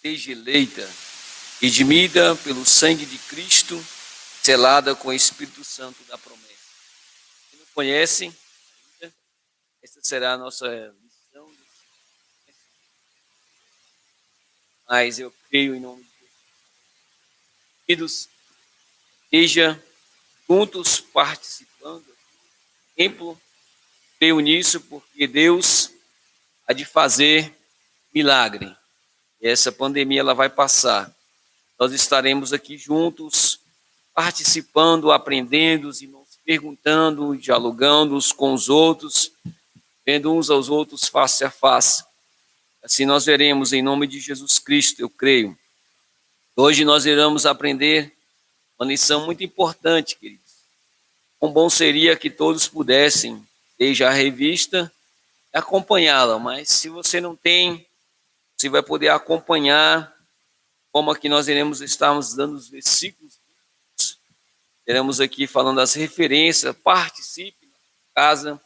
seja eleita, redimida pelo sangue de Cristo, selada com o Espírito Santo da promessa. Quem não conhece ainda, essa será a nossa lição. Mas eu creio em nome de Deus. Queridos, esteja juntos participando do templo. Creio nisso porque Deus há de fazer milagre. E essa pandemia ela vai passar. Nós estaremos aqui juntos, participando, aprendendo, os irmãos perguntando, dialogando uns com os outros, vendo uns aos outros face a face. Assim nós veremos em nome de Jesus Cristo, eu creio. Hoje nós iremos aprender uma lição muito importante, queridos. Quão bom seria que todos pudessem, desde a revista, acompanhá-la, mas se você não tem, você vai poder acompanhar como aqui nós estarmos dando os versículos. Teremos aqui falando as referências, participe na casa,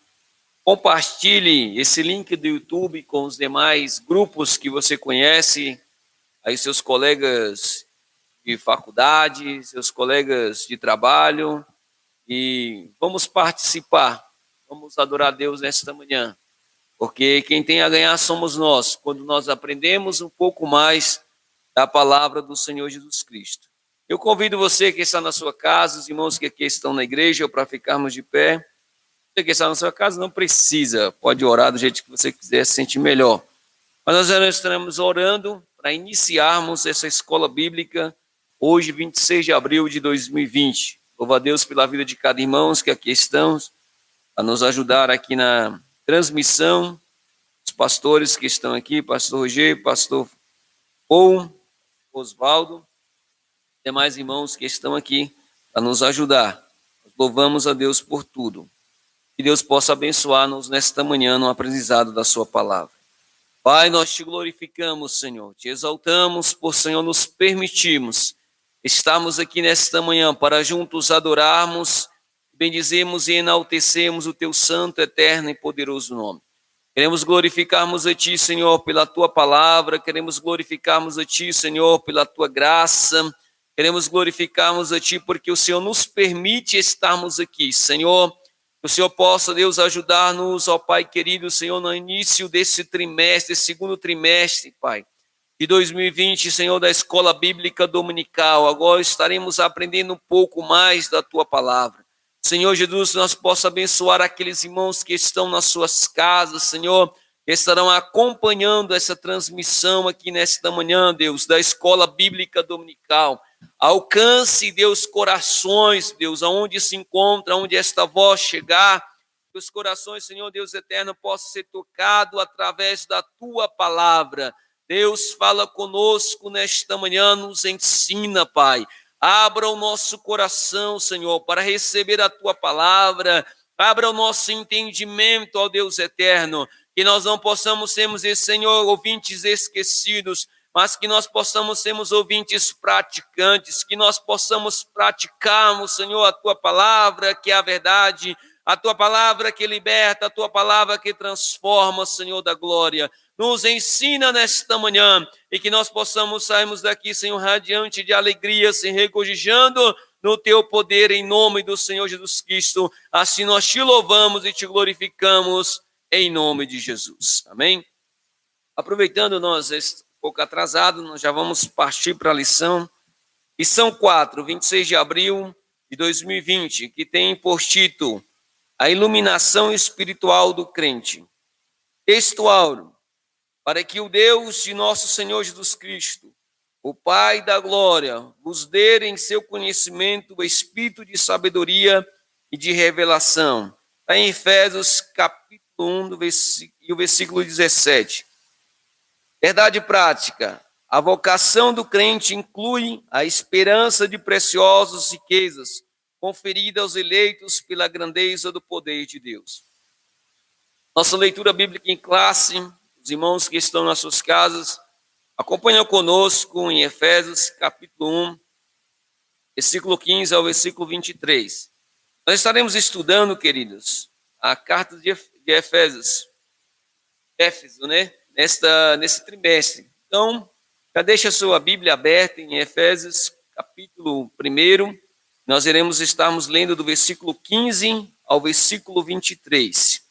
compartilhe esse link do YouTube com os demais grupos que você conhece, aí seus colegas de faculdade, seus colegas de trabalho, e vamos participar, vamos adorar a Deus nesta manhã, porque quem tem a ganhar somos nós, quando nós aprendemos um pouco mais da palavra do Senhor Jesus Cristo. Eu convido você que está na sua casa, os irmãos que aqui estão na igreja, para ficarmos de pé. Você que está na sua casa não precisa, pode orar do jeito que você quiser, se sentir melhor. Mas nós já estaremos orando para iniciarmos essa escola bíblica hoje, 26 de abril de 2020. Louvo a Deus pela vida de cada irmão que aqui estamos, a nos ajudar aqui na transmissão, os pastores que estão aqui, pastor Roger, pastor Paul, Osvaldo, demais irmãos que estão aqui para nos ajudar. Nós louvamos a Deus por tudo. Que Deus possa abençoar-nos nesta manhã no aprendizado da sua palavra. Pai, nós te glorificamos, Senhor, te exaltamos por, Senhor, nos permitirmos estarmos aqui nesta manhã para juntos adorarmos, bendizemos e enaltecemos o teu santo, eterno e poderoso nome. Queremos glorificarmos a Ti, Senhor, pela Tua palavra, queremos glorificarmos a Ti, Senhor, pela Tua graça, queremos glorificarmos a Ti porque o Senhor nos permite estarmos aqui, Senhor. Que o Senhor possa, Deus, ajudar-nos, ó Pai querido, Senhor, no início desse trimestre, segundo trimestre, Pai, de 2020, Senhor, da Escola Bíblica Dominical. Agora estaremos aprendendo um pouco mais da Tua palavra. Senhor Jesus, nós possa abençoar aqueles irmãos que estão nas suas casas, Senhor, que estarão acompanhando essa transmissão aqui nesta manhã, Deus, da Escola Bíblica Dominical. Alcance, Deus, corações, Deus, aonde se encontra, aonde esta voz chegar, que os corações, Senhor Deus eterno, possam ser tocados através da Tua palavra. Deus, fala conosco nesta manhã, nos ensina, Pai. Abra o nosso coração, Senhor, para receber a Tua palavra. Abra o nosso entendimento, ó Deus eterno, que nós não possamos sermos, Senhor, ouvintes esquecidos, mas que nós possamos sermos ouvintes praticantes, que nós possamos praticarmos, Senhor, a Tua palavra, que é a verdade, a Tua palavra que liberta, a Tua palavra que transforma, Senhor da glória. Nos ensina nesta manhã e que nós possamos sairmos daqui, Senhor, radiante de alegria, se regozijando no Teu poder, em nome do Senhor Jesus Cristo. Assim nós Te louvamos e Te glorificamos, em nome de Jesus. Amém? Aproveitando nós um pouco atrasado, nós já vamos partir para a lição. Lição 4, 26 de abril de 2020, que tem por título A Iluminação Espiritual do Crente. Textual: para que o Deus de nosso Senhor Jesus Cristo, o Pai da glória, vos dê em seu conhecimento o espírito de sabedoria e de revelação. Está em Efésios capítulo 1, e o versículo 17. Verdade prática: a vocação do crente inclui a esperança de preciosas riquezas conferida aos eleitos pela grandeza do poder de Deus. Nossa leitura bíblica em classe, os irmãos que estão nas suas casas, acompanham conosco em Efésios capítulo 1, versículo 15 ao versículo 23. Nós estaremos estudando, queridos, a carta de Efésios, Éfeso, né? Nesse trimestre. Então, Já deixa a sua Bíblia aberta em Efésios, capítulo 1. Nós estarmos lendo do versículo 15 ao versículo 23. Diz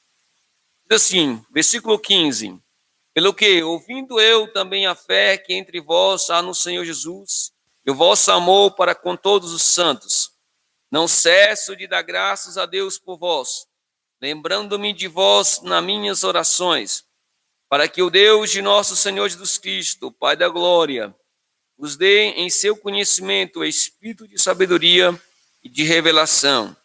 assim, versículo 15. Pelo que, ouvindo eu também a fé que entre vós há no Senhor Jesus, e o vosso amor para com todos os santos, não cesso de dar graças a Deus por vós, lembrando-me de vós nas minhas orações, para que o Deus de nosso Senhor Jesus Cristo, Pai da glória, vos dê em seu conhecimento o espírito de sabedoria e de revelação,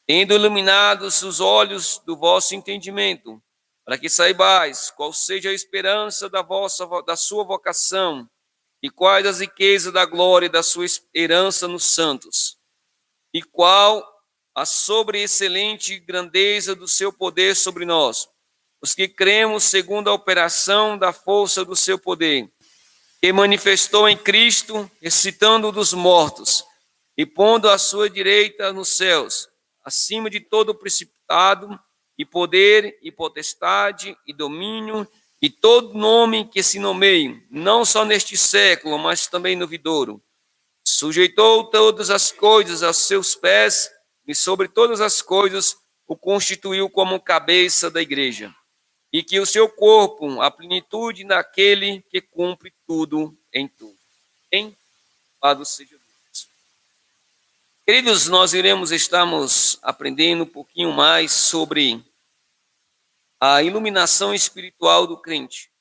tendo iluminados os olhos do vosso entendimento, para que saibais qual seja a esperança da sua vocação e quais as riquezas da glória da sua herança nos santos, e qual a sobreexcelente grandeza do seu poder sobre nós, os que cremos segundo a operação da força do seu poder, que manifestou em Cristo, ressuscitando dos mortos, e pondo à sua direita nos céus, acima de todo principado, e poder, e potestade, e domínio, e todo nome que se nomeie, não só neste século, mas também no vindouro. Sujeitou todas as coisas aos seus pés, e sobre todas as coisas o constituiu como cabeça da igreja. E que o seu corpo, a plenitude naquele que cumpre tudo em tudo. Em Louvado seja Deus. Queridos, nós estarmos aprendendo um pouquinho mais sobre a iluminação espiritual do crente.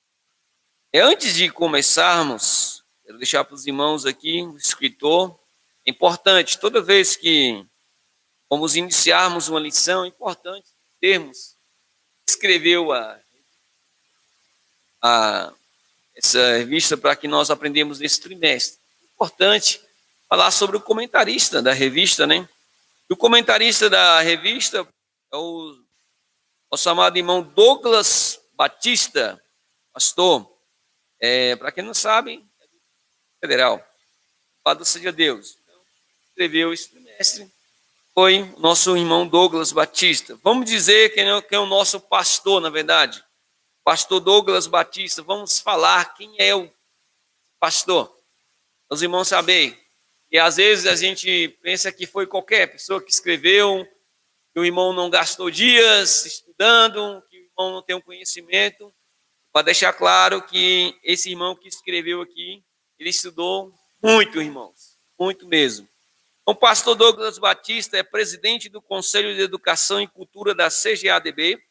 Antes de começarmos, quero deixar para os irmãos aqui, o escritor, é importante, toda vez que vamos iniciarmos uma lição, é importante termos, escreveu essa revista para que nós aprendemos nesse trimestre. É importante falar sobre o comentarista da revista, né? E o comentarista da revista é o nosso amado irmão Douglas Batista, pastor. Para quem não sabe, é do Federal. Louvado seja Deus. Então, escreveu esse trimestre. Foi o nosso irmão Douglas Batista. Vamos dizer quem é o nosso pastor, na verdade. Pastor Douglas Batista. Vamos falar quem é o pastor. Os irmãos sabem. E às vezes a gente pensa que foi qualquer pessoa que escreveu, que o irmão não gastou dias estudando, que o irmão não tem um conhecimento. Para deixar claro que esse irmão que escreveu aqui, ele estudou muito, irmãos. Muito mesmo. O pastor Douglas Batista é presidente do Conselho de Educação e Cultura da CGADB,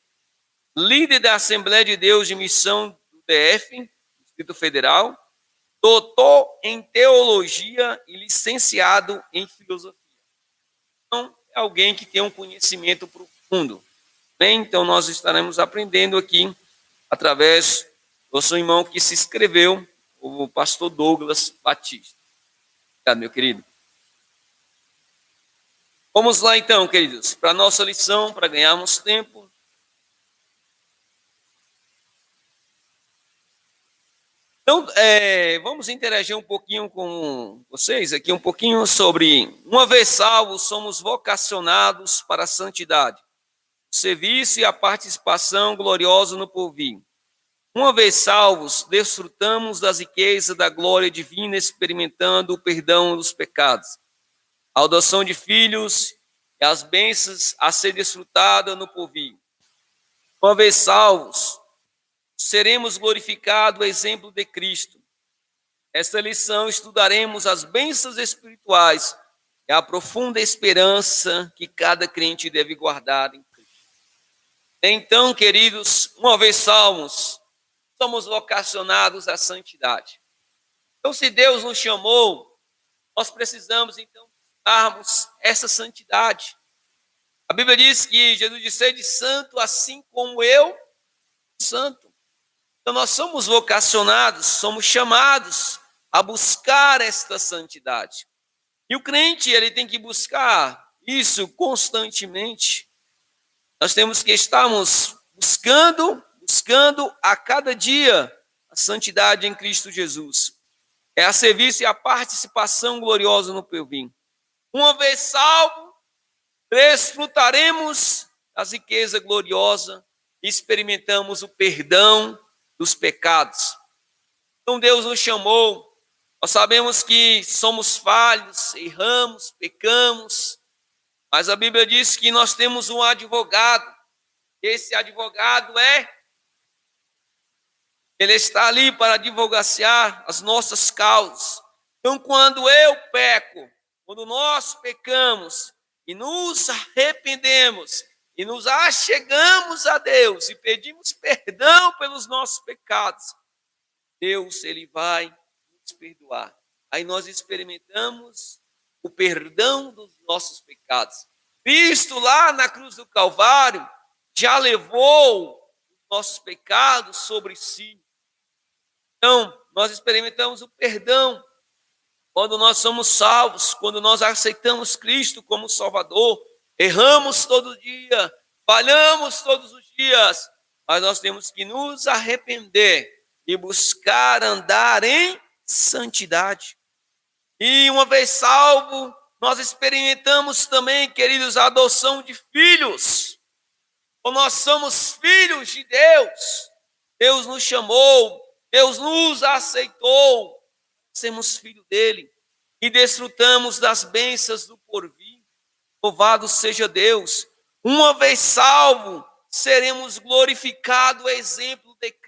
líder da Assembleia de Deus de Missão do DF, Distrito Federal, doutor em teologia e licenciado em filosofia. Então, é alguém que tem um conhecimento profundo. Bem, então, nós estaremos aprendendo aqui através do nosso irmão que se inscreveu, o pastor Douglas Batista. Obrigado, meu querido. Vamos lá então, queridos, para a nossa lição, para ganharmos tempo. Então, vamos interagir um pouquinho com vocês aqui, um pouquinho sobre, uma vez salvos, somos vocacionados para a santidade, o serviço e a participação gloriosa no porvir. Uma vez salvos, desfrutamos das riquezas da glória divina, experimentando o perdão dos pecados, a adoção de filhos e as bênçãos a ser desfrutada no porvir. Uma vez salvos, seremos glorificados o exemplo de Cristo. Esta lição estudaremos as bênçãos espirituais e a profunda esperança que cada crente deve guardar em Cristo. Então, queridos, uma vez salvos, somos vocacionados à santidade. Então, se Deus nos chamou, nós precisamos, então, buscarmos essa santidade. A Bíblia diz que Jesus disse: sede santo, assim como eu santo. Então, nós somos vocacionados, somos chamados a buscar esta santidade. E o crente, ele tem que buscar isso constantemente. Nós temos que estarmos buscando a cada dia a santidade em Cristo Jesus. É a serviço e a participação gloriosa no porvir. Uma vez salvo, desfrutaremos das riquezas gloriosas e experimentamos o perdão dos pecados. Então Deus nos chamou. Nós sabemos que somos falhos, erramos, pecamos, mas a Bíblia diz que nós temos um advogado. Esse advogado ele está ali para advogaciar as nossas causas. Então, quando eu peco, quando nós pecamos e nos arrependemos e nos achegamos a Deus e pedimos perdão pelos nossos pecados, Deus, ele vai nos perdoar. Aí nós experimentamos o perdão dos nossos pecados. Cristo lá na cruz do Calvário já levou os nossos pecados sobre si. Então, nós experimentamos o perdão quando nós somos salvos, quando nós aceitamos Cristo como Salvador. Erramos todo dia, falhamos todos os dias, mas nós temos que nos arrepender e buscar andar em santidade. E uma vez salvo, nós experimentamos também, queridos, a adoção de filhos. Quando nós somos filhos de Deus, Deus nos chamou, Deus nos aceitou, sermos filhos dele e desfrutamos das bênçãos do porvir. Louvado seja Deus. Uma vez salvo, seremos glorificados, exemplo de Cristo.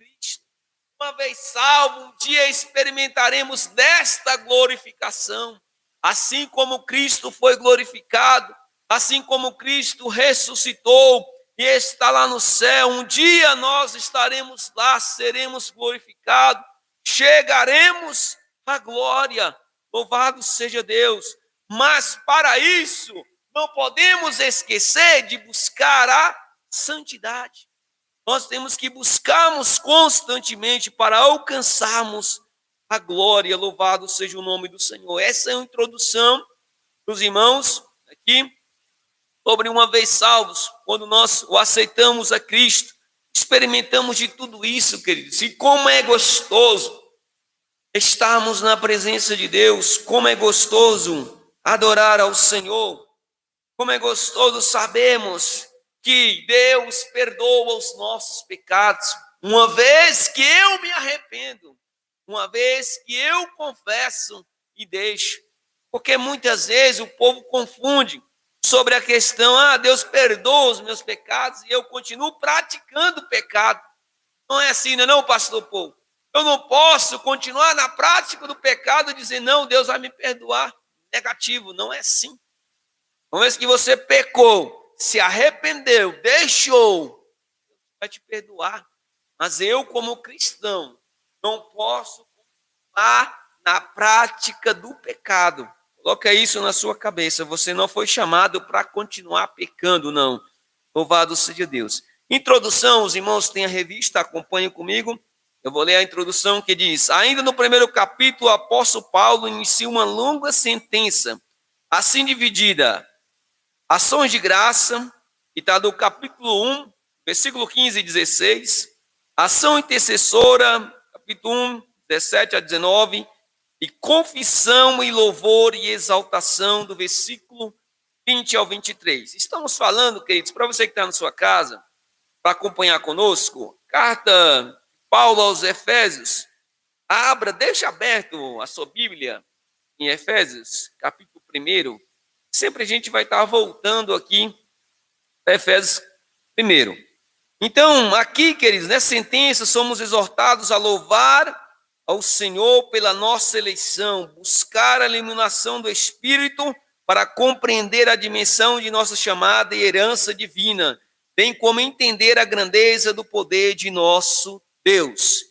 Uma vez salvo, um dia experimentaremos desta glorificação. Assim como Cristo foi glorificado, assim como Cristo ressuscitou e está lá no céu, um dia nós estaremos lá, seremos glorificados, chegaremos à glória. Louvado seja Deus. Mas para isso, não podemos esquecer de buscar a santidade. Nós temos que buscarmos constantemente para alcançarmos a glória. Louvado seja o nome do Senhor. Essa é a introdução dos irmãos aqui sobre uma vez salvos, quando nós o aceitamos a Cristo, experimentamos de tudo isso, queridos. E como é gostoso estarmos na presença de Deus, como é gostoso adorar ao Senhor, como é gostoso sabermos que Deus perdoa os nossos pecados, uma vez que eu me arrependo, uma vez que eu confesso e deixo. Porque muitas vezes o povo confunde sobre a questão, Deus perdoa os meus pecados e eu continuo praticando o pecado. Não é assim, não, pastor Paulo? Eu não posso continuar na prática do pecado e dizer, não, Deus vai me perdoar. Negativo, não é assim. Uma vez que você pecou, se arrependeu, deixou, Deus vai te perdoar. Mas eu, como cristão, não posso continuar na prática do pecado. Coloca isso na sua cabeça. Você não foi chamado para continuar pecando, não. Louvado seja Deus. Introdução, os irmãos têm a revista, acompanhem comigo. Eu vou ler a introdução que diz: ainda no primeiro capítulo, o apóstolo Paulo inicia uma longa sentença, assim dividida. Ações de graça, que está do capítulo 1, versículo 15 e 16. Ação intercessora, capítulo 1, 17 a 19. E confissão e louvor e exaltação, do versículo 20 ao 23. Estamos falando, queridos, para você que está na sua casa, para acompanhar conosco, carta Paulo aos Efésios. Abra, deixa aberto a sua Bíblia em Efésios, capítulo 1. Sempre a gente vai estar voltando aqui para Efésios 1. Então, aqui, queridos, nessa sentença, somos exortados a louvar ao Senhor pela nossa eleição, buscar a iluminação do Espírito para compreender a dimensão de nossa chamada e herança divina, bem como entender a grandeza do poder de nosso Deus.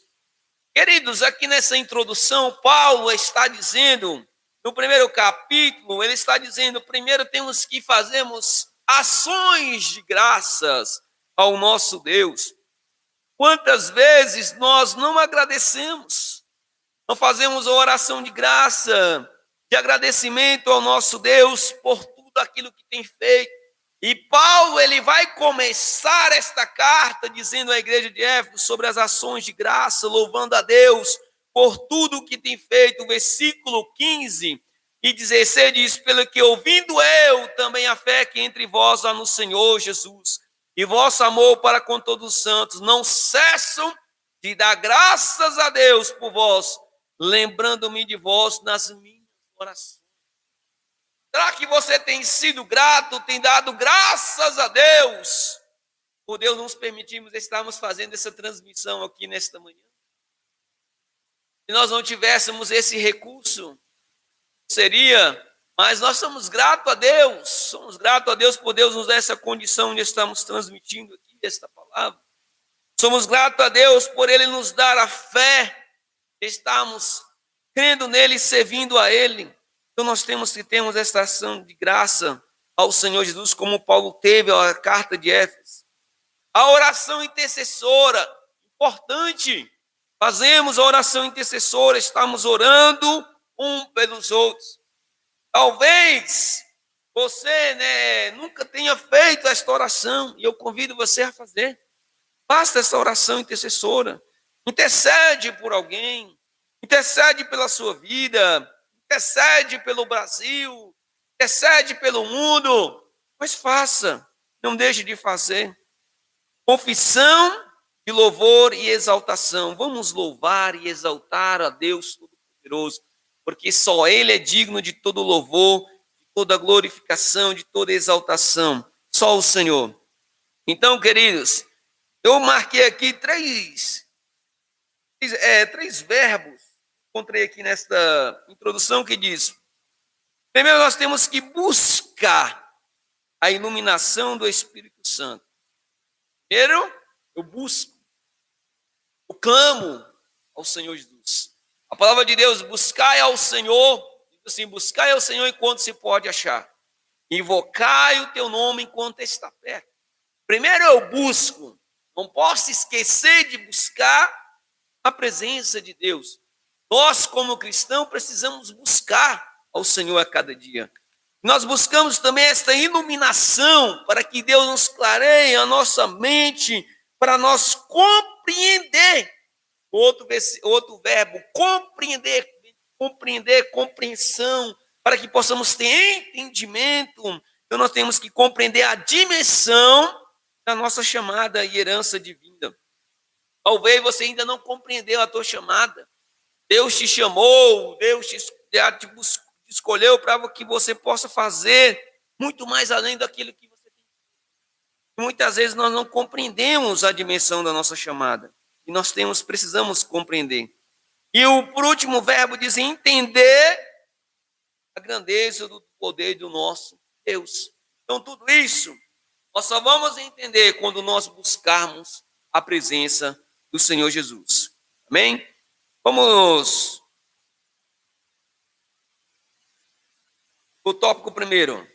Queridos, aqui nessa introdução, Paulo está dizendo, no primeiro capítulo, ele está dizendo, primeiro temos que fazermos ações de graças ao nosso Deus. Quantas vezes nós não agradecemos? Não fazemos uma oração de graça, de agradecimento ao nosso Deus por tudo aquilo que tem feito. E Paulo, ele vai começar esta carta dizendo à igreja de Éfeso sobre as ações de graça, louvando a Deus por tudo que tem feito. O versículo 15 e 16 diz: pelo que ouvindo eu também a fé que entre vós há no Senhor Jesus, e vosso amor para com todos os santos, não cessam de dar graças a Deus por vós, lembrando-me de vós nas minhas orações. Será que você tem sido grato, tem dado graças a Deus, por Deus nos permitirmos estarmos fazendo essa transmissão aqui nesta manhã? Se nós não tivéssemos esse recurso, seria, mas nós somos gratos a Deus por Deus nos dar essa condição de estarmos transmitindo aqui esta palavra. Somos gratos a Deus por Ele nos dar a fé, estamos crendo nele e servindo a Ele. Então nós temos que termos esta ação de graça ao Senhor Jesus, como Paulo teve a carta de Éfeso. A oração intercessora, importante. Fazemos a oração intercessora, estamos orando um pelos outros. Talvez você nunca tenha feito esta oração, e eu convido você a fazer. Faça essa oração intercessora. Intercede por alguém, intercede pela sua vida, intercede pelo Brasil, intercede pelo mundo, mas faça, não deixe de fazer. Confissão de louvor e exaltação. Vamos louvar e exaltar a Deus Todo-Poderoso, porque só Ele é digno de todo louvor, de toda glorificação, de toda exaltação. Só o Senhor. Então, queridos, eu marquei aqui três verbos, encontrei aqui nesta introdução que diz: primeiro nós temos que buscar a iluminação do Espírito Santo. Primeiro, eu busco, eu clamo ao Senhor Jesus. A palavra de Deus, buscai ao Senhor, diz assim, buscai ao Senhor enquanto se pode achar. Invocai o teu nome enquanto está perto. Primeiro eu busco, não posso esquecer de buscar a presença de Deus. Nós, como cristãos, precisamos buscar ao Senhor a cada dia. Nós buscamos também esta iluminação para que Deus nos clareie a nossa mente, para nós compreender. Outro verbo, compreender, compreensão, para que possamos ter entendimento. Então nós temos que compreender a dimensão da nossa chamada e herança divina. Talvez você ainda não compreendeu a tua chamada. Deus te chamou, Deus te escolheu para que você possa fazer muito mais além daquilo que você tem. Muitas vezes nós não compreendemos a dimensão da nossa chamada. E nós precisamos compreender. E por último, o verbo diz entender a grandeza do poder do nosso Deus. Então, tudo isso nós só vamos entender quando nós buscarmos a presença do Senhor Jesus. Amém? Vamos o tópico primeiro.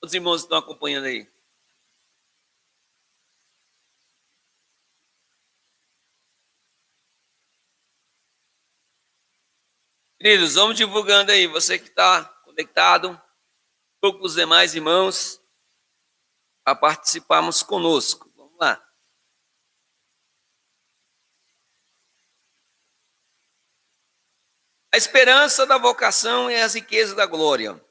Os irmãos estão acompanhando aí. Queridos, vamos divulgando aí. Você que está conectado, com os demais irmãos, a participarmos conosco. Vamos lá. A esperança da vocação e as riquezas da glória.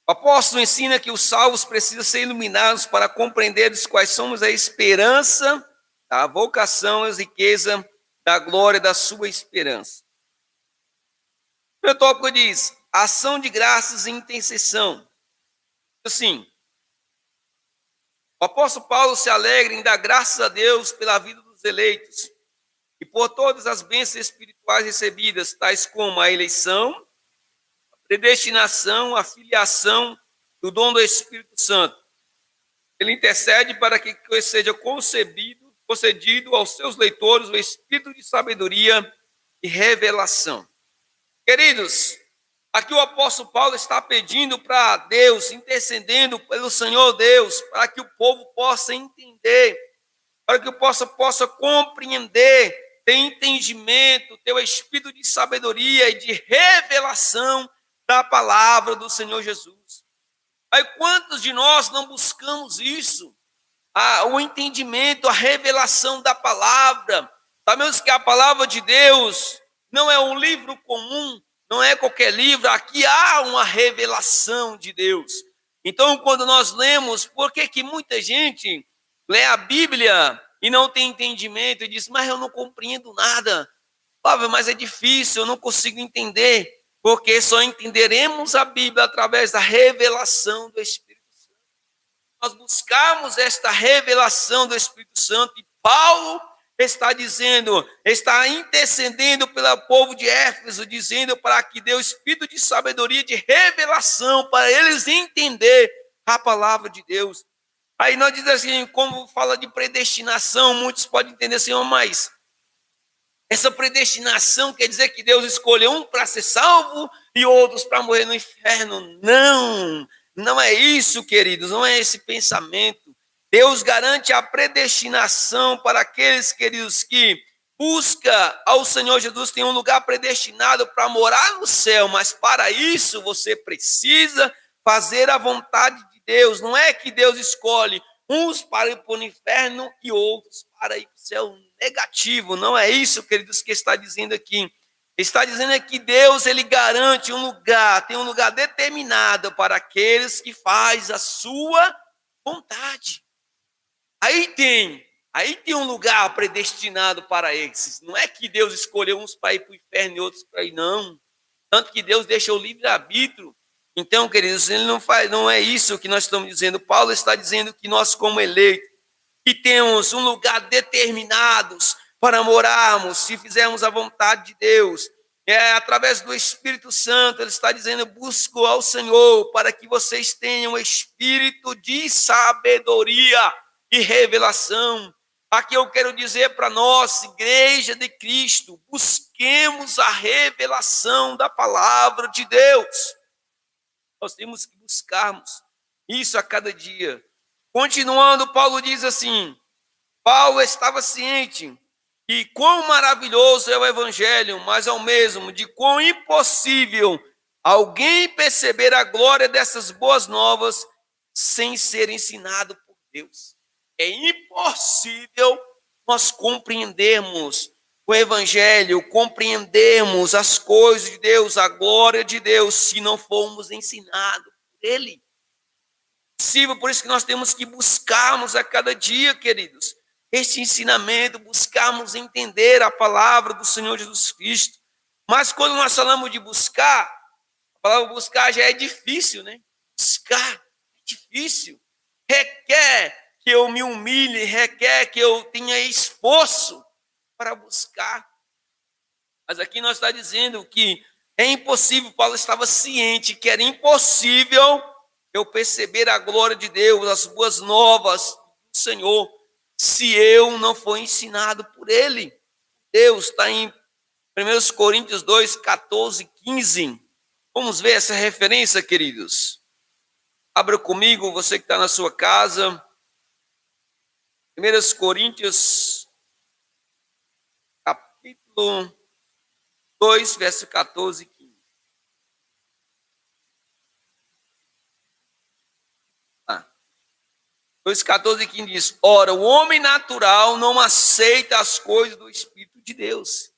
O apóstolo ensina que os salvos precisam ser iluminados para compreender quais somos a esperança, a vocação e as riquezas da glória da sua esperança. O meu tópico diz, ação de graças e intercessão. Assim, o apóstolo Paulo se alegra em dar graças a Deus pela vida dos eleitos e por todas as bênçãos espirituais recebidas, tais como a eleição, predestinação, a filiação do dom do Espírito Santo. Ele intercede para que seja concedido aos seus leitores o espírito de sabedoria e revelação. Queridos, aqui o apóstolo Paulo está pedindo para Deus, intercedendo pelo Senhor Deus, para que o povo possa entender, para que o povo possa compreender, ter entendimento, ter o espírito de sabedoria e de revelação da palavra do Senhor Jesus. Aí quantos de nós não buscamos isso? O entendimento, a revelação da palavra. Sabemos que a palavra de Deus não é um livro comum, não é qualquer livro. Aqui há uma revelação de Deus. Então, quando nós lemos, por que que muita gente lê a Bíblia e não tem entendimento e diz, mas eu não compreendo nada. Flávio, mas é difícil, eu não consigo entender, porque só entenderemos a Bíblia através da revelação do Espírito Santo. Nós buscamos esta revelação do Espírito Santo e Paulo está dizendo, está intercedendo pelo povo de Éfeso, dizendo para que dê o espírito de sabedoria, de revelação, para eles entender a palavra de Deus. Aí nós dizemos assim, como fala de predestinação, muitos podem entender assim, mas essa predestinação quer dizer que Deus escolheu um para ser salvo e outros para morrer no inferno. Não, não é isso, queridos, não é esse pensamento. Deus garante a predestinação para aqueles, queridos, que busca ao Senhor Jesus, tem um lugar predestinado para morar no céu, mas para isso você precisa fazer a vontade de Deus. Não é que Deus escolhe uns para ir para o inferno e outros para ir para o céu negativo. Não é isso, queridos, que está dizendo aqui. Está dizendo que Deus, ele garante um lugar, tem um lugar determinado para aqueles que faz a sua vontade. Aí tem um lugar predestinado para esses. Não é que Deus escolheu uns para ir para o inferno e outros para ir, não. Tanto que Deus deixa o livre-arbítrio. Então, queridos, ele não é isso que nós estamos dizendo. Paulo está dizendo que nós, como eleitos, que temos um lugar determinados para morarmos, se fizermos a vontade de Deus. Através do Espírito Santo, ele está dizendo, busco ao Senhor para que vocês tenham espírito de sabedoria e revelação. Aqui eu quero dizer para nós, Igreja de Cristo, busquemos a revelação da palavra de Deus. Nós temos que buscarmos isso a cada dia. Continuando, Paulo diz assim, Paulo estava ciente de quão maravilhoso é o Evangelho, mas ao mesmo de quão impossível alguém perceber a glória dessas boas novas sem ser ensinado por Deus. É impossível nós compreendermos o Evangelho, compreendermos as coisas de Deus, a glória de Deus, se não formos ensinados por Ele. Por isso que nós temos que buscarmos a cada dia, queridos, este ensinamento, buscarmos entender a palavra do Senhor Jesus Cristo. Mas quando nós falamos de buscar, a palavra buscar já é difícil, né? Buscar é difícil, requer que eu me humilhe, requer que eu tenha esforço para buscar. Mas aqui nós está dizendo que é impossível, Paulo estava ciente que era impossível eu perceber a glória de Deus, as boas novas do Senhor, se eu não for ensinado por Ele. Deus está em 1 Coríntios 2, 14, 15. Vamos ver essa referência, queridos. Abra comigo, você que está na sua casa. 1 Coríntios, capítulo 2, verso 14 e 15. 2, 14 e 15 diz, ora, o homem natural não aceita as coisas do Espírito de Deus.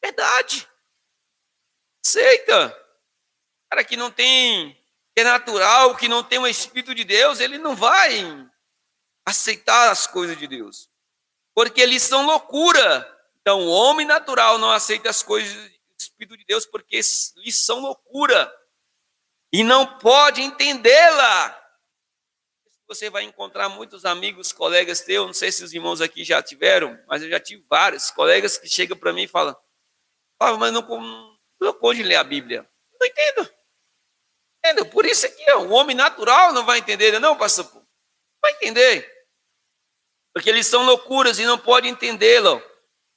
Verdade. Aceita. Cara que não tem, que é natural, que não tem o Espírito de Deus, ele não vai aceitar as coisas de Deus, porque eles são loucura. Então, o homem natural não aceita as coisas do Espírito de Deus, porque eles são loucura, e não pode entendê-la. Você vai encontrar muitos amigos, colegas teus, não sei se os irmãos aqui já tiveram, mas eu já tive vários colegas que chegam para mim e falam, mas não pode ler a Bíblia. Não entendo. Por isso aqui, o homem natural não vai entender, não, pastor? Não vai entender. Porque eles são loucuras e não podem entendê-lo,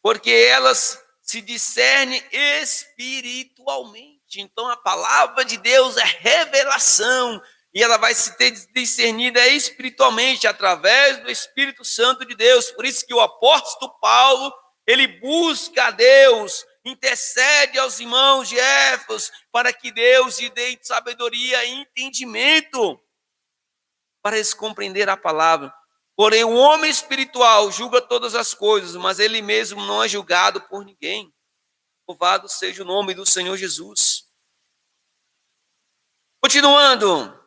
porque elas se discernem espiritualmente. Então a palavra de Deus é revelação, e ela vai se ter discernida espiritualmente através do Espírito Santo de Deus. Por isso que o apóstolo Paulo, ele busca a Deus, intercede aos irmãos de Éfeso para que Deus lhe dê sabedoria e entendimento para eles compreender a palavra. Porém, o homem espiritual julga todas as coisas, mas ele mesmo não é julgado por ninguém. Louvado seja o nome do Senhor Jesus. Continuando,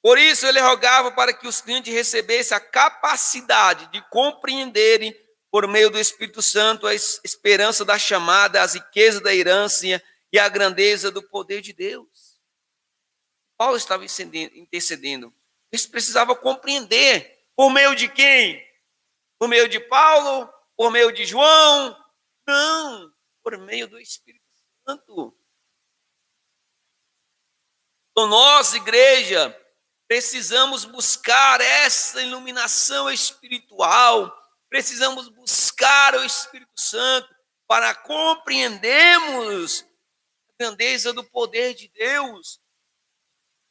Por isso ele rogava para que os crentes recebessem a capacidade de compreenderem, por meio do Espírito Santo, a esperança da chamada, as riquezas da herança e a grandeza do poder de Deus. Paulo estava intercedendo. Eles precisavam compreender. Por meio de quem? Por meio de Paulo? Por meio de João? Não, por meio do Espírito Santo. Então nós, igreja, precisamos buscar essa iluminação espiritual, precisamos buscar o Espírito Santo para compreendermos a grandeza do poder de Deus.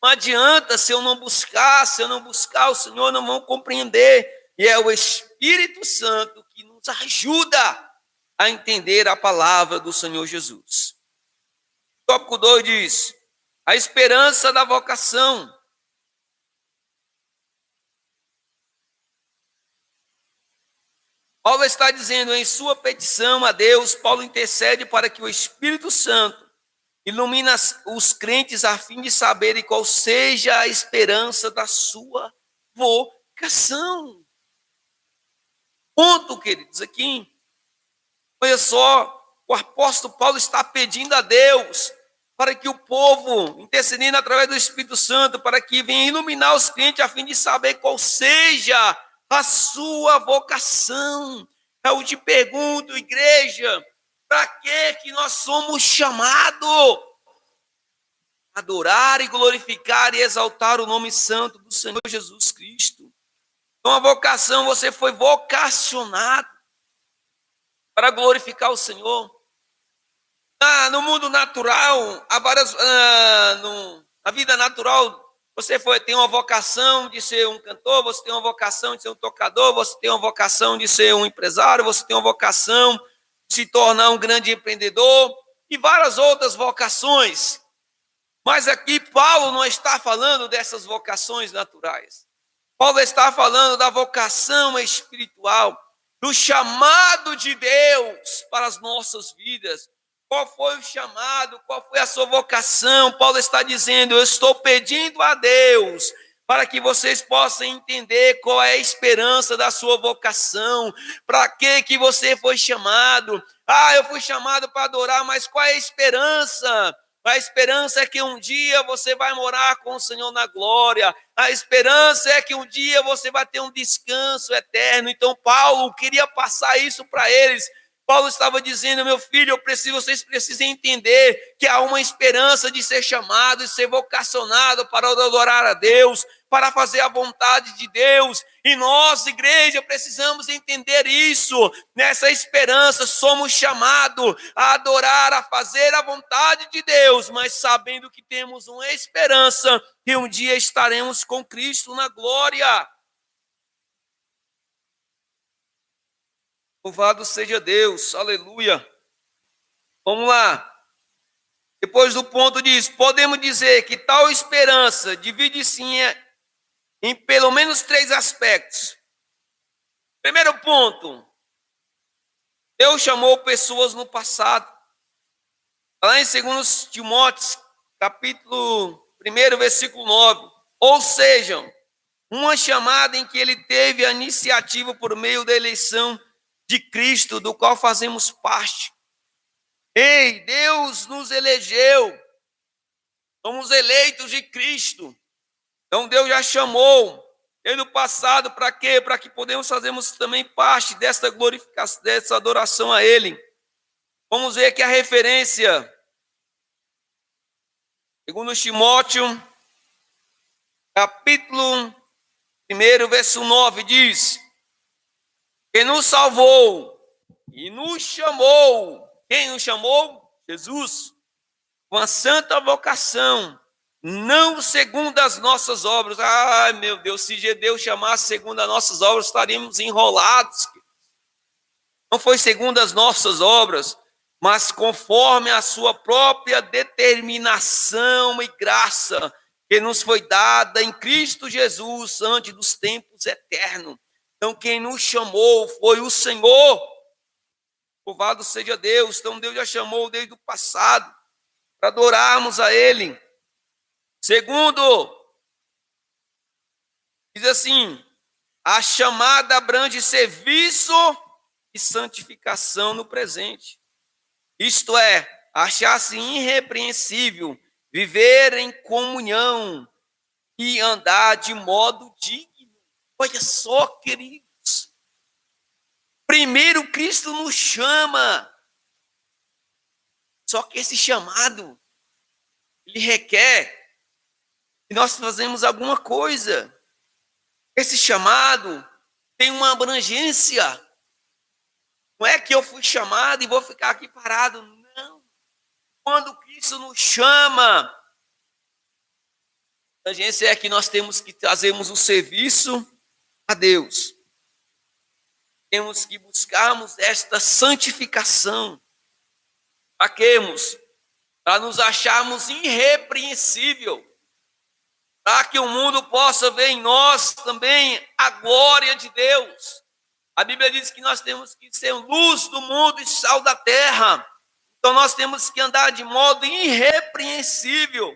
Não adianta se eu não buscar o Senhor, não vão compreender. E é o Espírito Santo que nos ajuda a entender a palavra do Senhor Jesus. Tópico 2 diz: a esperança da vocação. Paulo está dizendo em sua petição a Deus, Paulo intercede para que o Espírito Santo ilumine os crentes a fim de saberem qual seja a esperança da sua vocação. Ponto, queridos, aqui. Olha só, o apóstolo Paulo está pedindo a Deus para que o povo, intercedendo através do Espírito Santo, para que venha iluminar os crentes a fim de saber qual seja a sua vocação. Eu te pergunto, igreja, para que nós somos chamados? Adorar e glorificar e exaltar o nome santo do Senhor Jesus Cristo. Então a vocação, você foi vocacionado para glorificar o Senhor. No mundo natural, há várias, na vida natural, você tem uma vocação de ser um cantor, você tem uma vocação de ser um tocador, você tem uma vocação de ser um empresário, você tem uma vocação de se tornar um grande empreendedor e várias outras vocações. Mas aqui Paulo não está falando dessas vocações naturais. Paulo está falando da vocação espiritual, do chamado de Deus para as nossas vidas. Qual foi o chamado? Qual foi a sua vocação? Paulo está dizendo: eu estou pedindo a Deus para que vocês possam entender qual é a esperança da sua vocação. Para que você foi chamado? Eu fui chamado para adorar, mas qual é a esperança? A esperança é que um dia você vai morar com o Senhor na glória. A esperança é que um dia você vai ter um descanso eterno. Então Paulo queria passar isso para eles. Paulo estava dizendo: meu filho, vocês precisam entender que há uma esperança de ser chamado, de ser vocacionado para adorar a Deus, para fazer a vontade de Deus. E nós, igreja, precisamos entender isso. Nessa esperança, somos chamados a adorar, a fazer a vontade de Deus, mas sabendo que temos uma esperança que um dia estaremos com Cristo na glória. Louvado seja Deus, aleluia. Vamos lá. Depois do ponto diz: podemos dizer que tal esperança divide-se em pelo menos 3 aspectos. Primeiro ponto: Deus chamou pessoas no passado. Lá em 2 Timóteo, capítulo 1, versículo 9. Ou seja, uma chamada em que ele teve a iniciativa por meio da eleição de Cristo, do qual fazemos parte. Ei, Deus nos elegeu, somos eleitos de Cristo. Então Deus já chamou desde o passado para quê? Para que podemos fazermos também parte dessa glorificação, dessa adoração a Ele. Vamos ver aqui a referência. 2 Timóteo, capítulo 1, verso 9, diz: quem nos salvou e nos chamou. Quem nos chamou? Jesus. Com a santa vocação, não segundo as nossas obras. Ai, meu Deus, se Deus chamasse segundo as nossas obras, estaríamos enrolados. Não foi segundo as nossas obras, mas conforme a sua própria determinação e graça, que nos foi dada em Cristo Jesus antes dos tempos eternos. Então, quem nos chamou foi o Senhor. Louvado seja Deus. Então, Deus já chamou desde o passado para adorarmos a Ele. Segundo, Diz assim: a chamada abrange serviço e santificação no presente. Isto é, achar-se irrepreensível, viver em comunhão e andar de modo digno. Olha só, queridos. Primeiro Cristo nos chama. Só que esse chamado, ele requer que nós fazemos alguma coisa. Esse chamado tem uma abrangência. Não é que eu fui chamado e vou ficar aqui parado. Não. Quando Cristo nos chama, a abrangência é que nós temos que trazermos o serviço a Deus. Temos que buscarmos esta santificação. Para queremos? Para nos acharmos irrepreensível. Para que o mundo possa ver em nós também a glória de Deus. A Bíblia diz que nós temos que ser luz do mundo e sal da terra. Então nós temos que andar de modo irrepreensível.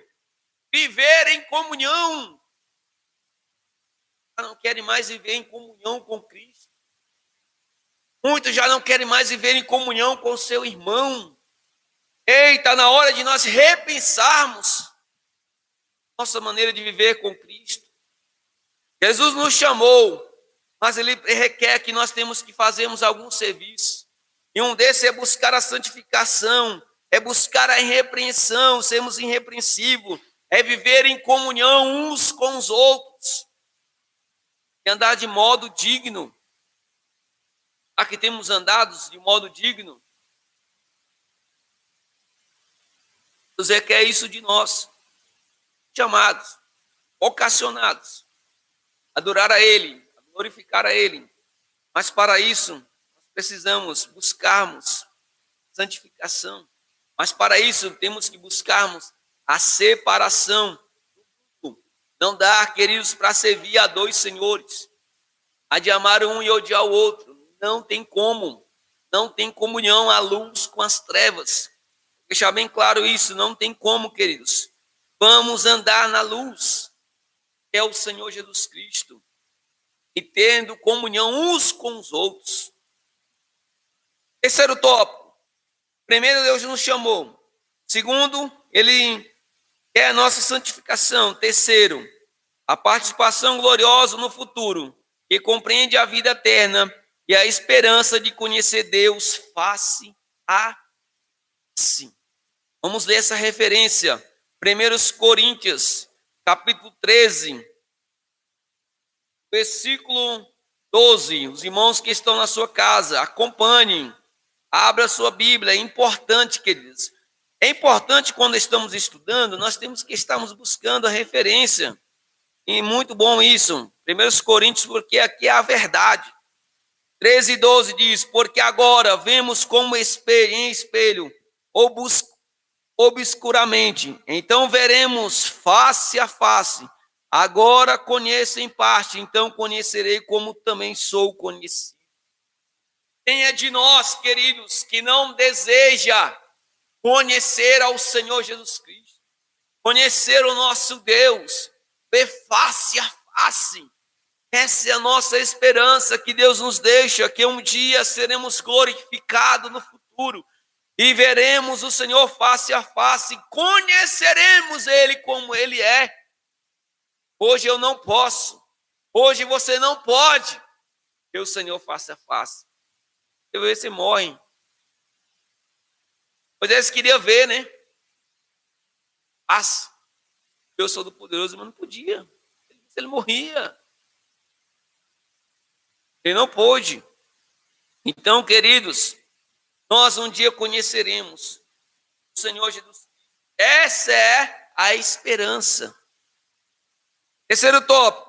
Viver em comunhão. Já não querem mais viver em comunhão com Cristo. Muitos já não querem mais viver em comunhão com o seu irmão. Ei, está na hora de nós repensarmos nossa maneira de viver com Cristo. Jesus nos chamou, mas Ele requer que nós temos que fazermos algum serviço. E um desses é buscar a santificação, é buscar a irrepreensão, sermos irrepreensíveis, é viver em comunhão uns com os outros, e andar de modo digno. Aqui temos andado de modo digno. Deus requer isso de nós, chamados, ocasionados, a adorar a Ele, a glorificar a Ele. Mas para isso, nós precisamos buscarmos santificação. Mas para isso, temos que buscarmos a separação. Não dá, queridos, para servir a dois senhores. A de amar um e odiar o outro. Não tem como. Não tem comunhão a luz com as trevas. Deixar bem claro isso, não tem como, queridos. Vamos andar na luz, que é o Senhor Jesus Cristo, e tendo comunhão uns com os outros. Terceiro tópico. Primeiro, Deus nos chamou. Segundo, Ele quer a nossa santificação. Terceiro, a participação gloriosa no futuro, que compreende a vida eterna e a esperança de conhecer Deus face a face. Vamos ler essa referência. 1 Coríntios, capítulo 13, versículo 12. Os irmãos que estão na sua casa, acompanhem. Abra sua Bíblia. É importante, queridos. É importante quando estamos estudando, nós temos que estarmos buscando a referência. E muito bom isso. 1 Coríntios, porque aqui é a verdade. 13:12 diz: porque agora vemos como em espelho, ou obscuramente, então veremos face a face. Agora conheço em parte, então conhecerei como também sou conhecido. Quem é de nós, queridos, que não deseja conhecer ao Senhor Jesus Cristo, conhecer o nosso Deus, ver face a face? Essa é a nossa esperança que Deus nos deixa, que um dia seremos glorificados no futuro e veremos o Senhor face a face, conheceremos Ele como Ele é. Hoje eu não posso, hoje você não pode ver o Senhor face a face. Eu ver se morrem. Pois eles queriam ver, né? Mas eu sou do poderoso, mas não podia. Ele morria. Ele não pôde. Então, queridos, nós um dia conheceremos o Senhor Jesus. Essa é a esperança. Terceiro tópico.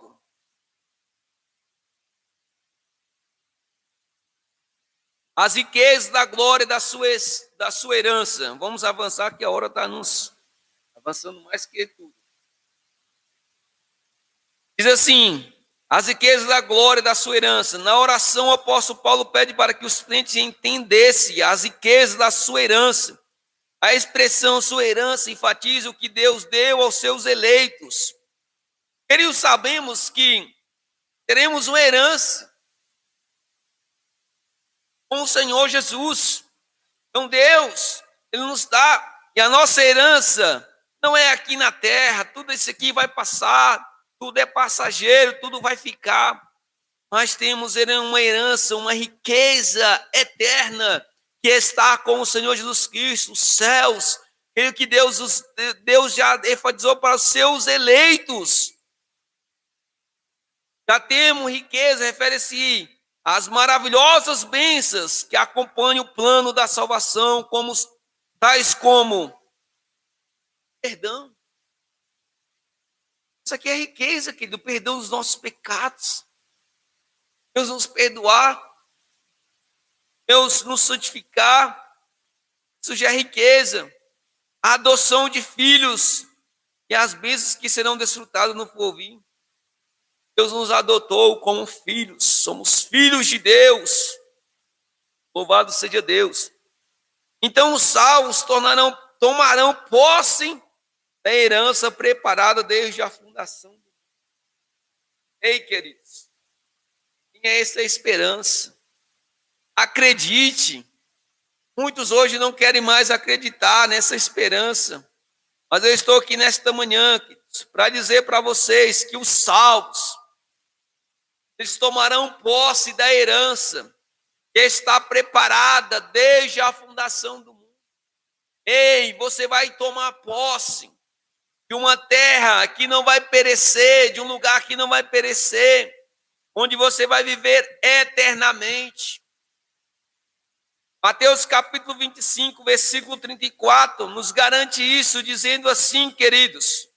As riquezas da glória da sua herança. Vamos avançar, que a hora está nos avançando mais que tudo. Diz assim: as riquezas da glória da sua herança. Na oração, o apóstolo Paulo pede para que os crentes entendessem as riquezas da sua herança. A expressão sua herança enfatiza o que Deus deu aos seus eleitos. Queridos, sabemos que teremos uma herança com o Senhor Jesus. Então Deus, Ele nos dá, e a nossa herança não é aqui na terra, tudo isso aqui vai passar, tudo é passageiro, tudo vai ficar. Nós temos uma herança, uma riqueza eterna que está com o Senhor Jesus Cristo, os céus, aquilo que Deus já enfatizou para os seus eleitos. Já temos riqueza, refere-se às maravilhosas bênçãos que acompanham o plano da salvação, tais como perdão. Isso aqui é riqueza, querido, perdão dos nossos pecados. Deus nos perdoar, Deus nos santificar, isso já é riqueza. A adoção de filhos e as bênçãos que serão desfrutadas no porvir. Deus nos adotou como filhos, somos filhos de Deus. Louvado seja Deus. Então os salvos tomarão posse da herança preparada desde a fundação do mundo. Ei, queridos, tenha essa esperança. Acredite. Muitos hoje não querem mais acreditar nessa esperança. Mas eu estou aqui nesta manhã para dizer para vocês que os salvos, eles tomarão posse da herança que está preparada desde a fundação do mundo. Ei, você vai tomar posse de uma terra que não vai perecer, de um lugar que não vai perecer, onde você vai viver eternamente. Mateus capítulo 25, versículo 34, nos garante isso, dizendo assim, queridos: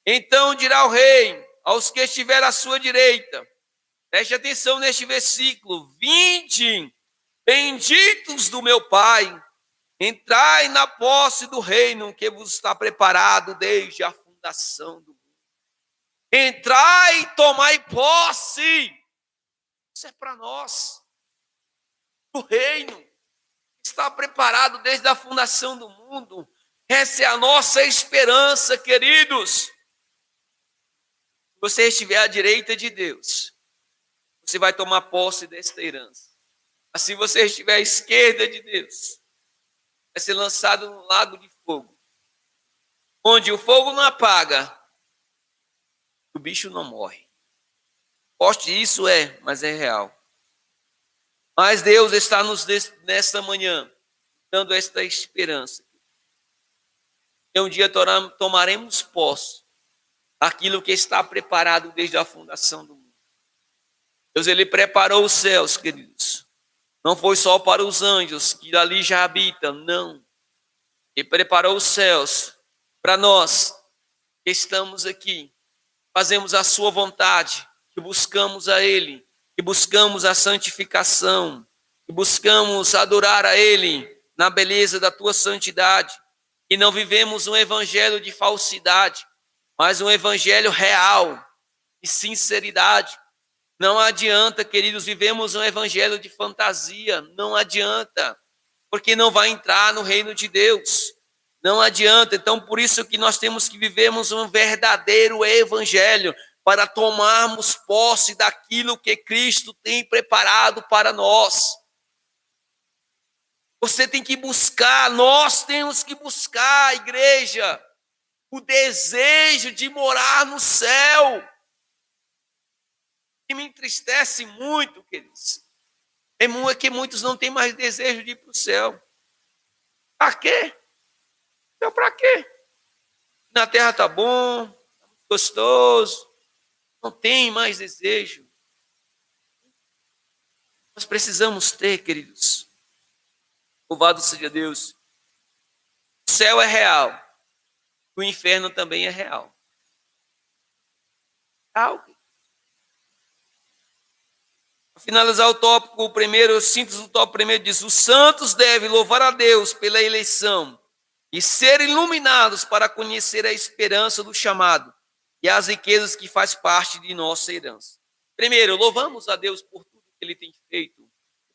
então dirá o rei aos que estiver à sua direita, preste atenção neste versículo: vinde, benditos do meu Pai, entrai na posse do reino que vos está preparado desde a fundação do mundo. Entrai e tomai posse. Isso é para nós. O reino está preparado desde a fundação do mundo. Essa é a nossa esperança, queridos. Se você estiver à direita de Deus, você vai tomar posse desta herança. Mas se você estiver à esquerda de Deus, vai ser lançado no lago de fogo, onde o fogo não apaga, o bicho não morre. Forte isso mas é real. Mas Deus está nesta manhã dando esta esperança. Que um dia tomaremos posse daquilo que está preparado desde a fundação do mundo. Deus, Ele preparou os céus, queridos. Não foi só para os anjos que ali já habitam, não. Ele preparou os céus para nós que estamos aqui, fazemos a sua vontade, que buscamos a Ele, que buscamos a santificação, que buscamos adorar a Ele na beleza da tua santidade, e não vivemos um evangelho de falsidade, mas um evangelho real, de sinceridade. Não adianta, queridos, vivemos um evangelho de fantasia, não adianta, porque não vai entrar no reino de Deus, não adianta. Então, por isso que nós temos que vivermos um verdadeiro evangelho, para tomarmos posse daquilo que Cristo tem preparado para nós. Você tem que buscar, nós temos que buscar, igreja, o desejo de morar no céu. Que me entristece muito, queridos, é que muitos não têm mais desejo de ir para o céu. Para quê? Então, para quê? Na terra está bom, tá gostoso, não tem mais desejo. Nós precisamos ter, queridos. Louvado seja Deus. O céu é real. O inferno também é real. Para finalizar o tópico primeiro, síntese do tópico primeiro diz: os santos devem louvar a Deus pela eleição e ser iluminados para conhecer a esperança do chamado e as riquezas que faz parte de nossa herança. Primeiro, louvamos a Deus por tudo que Ele tem feito,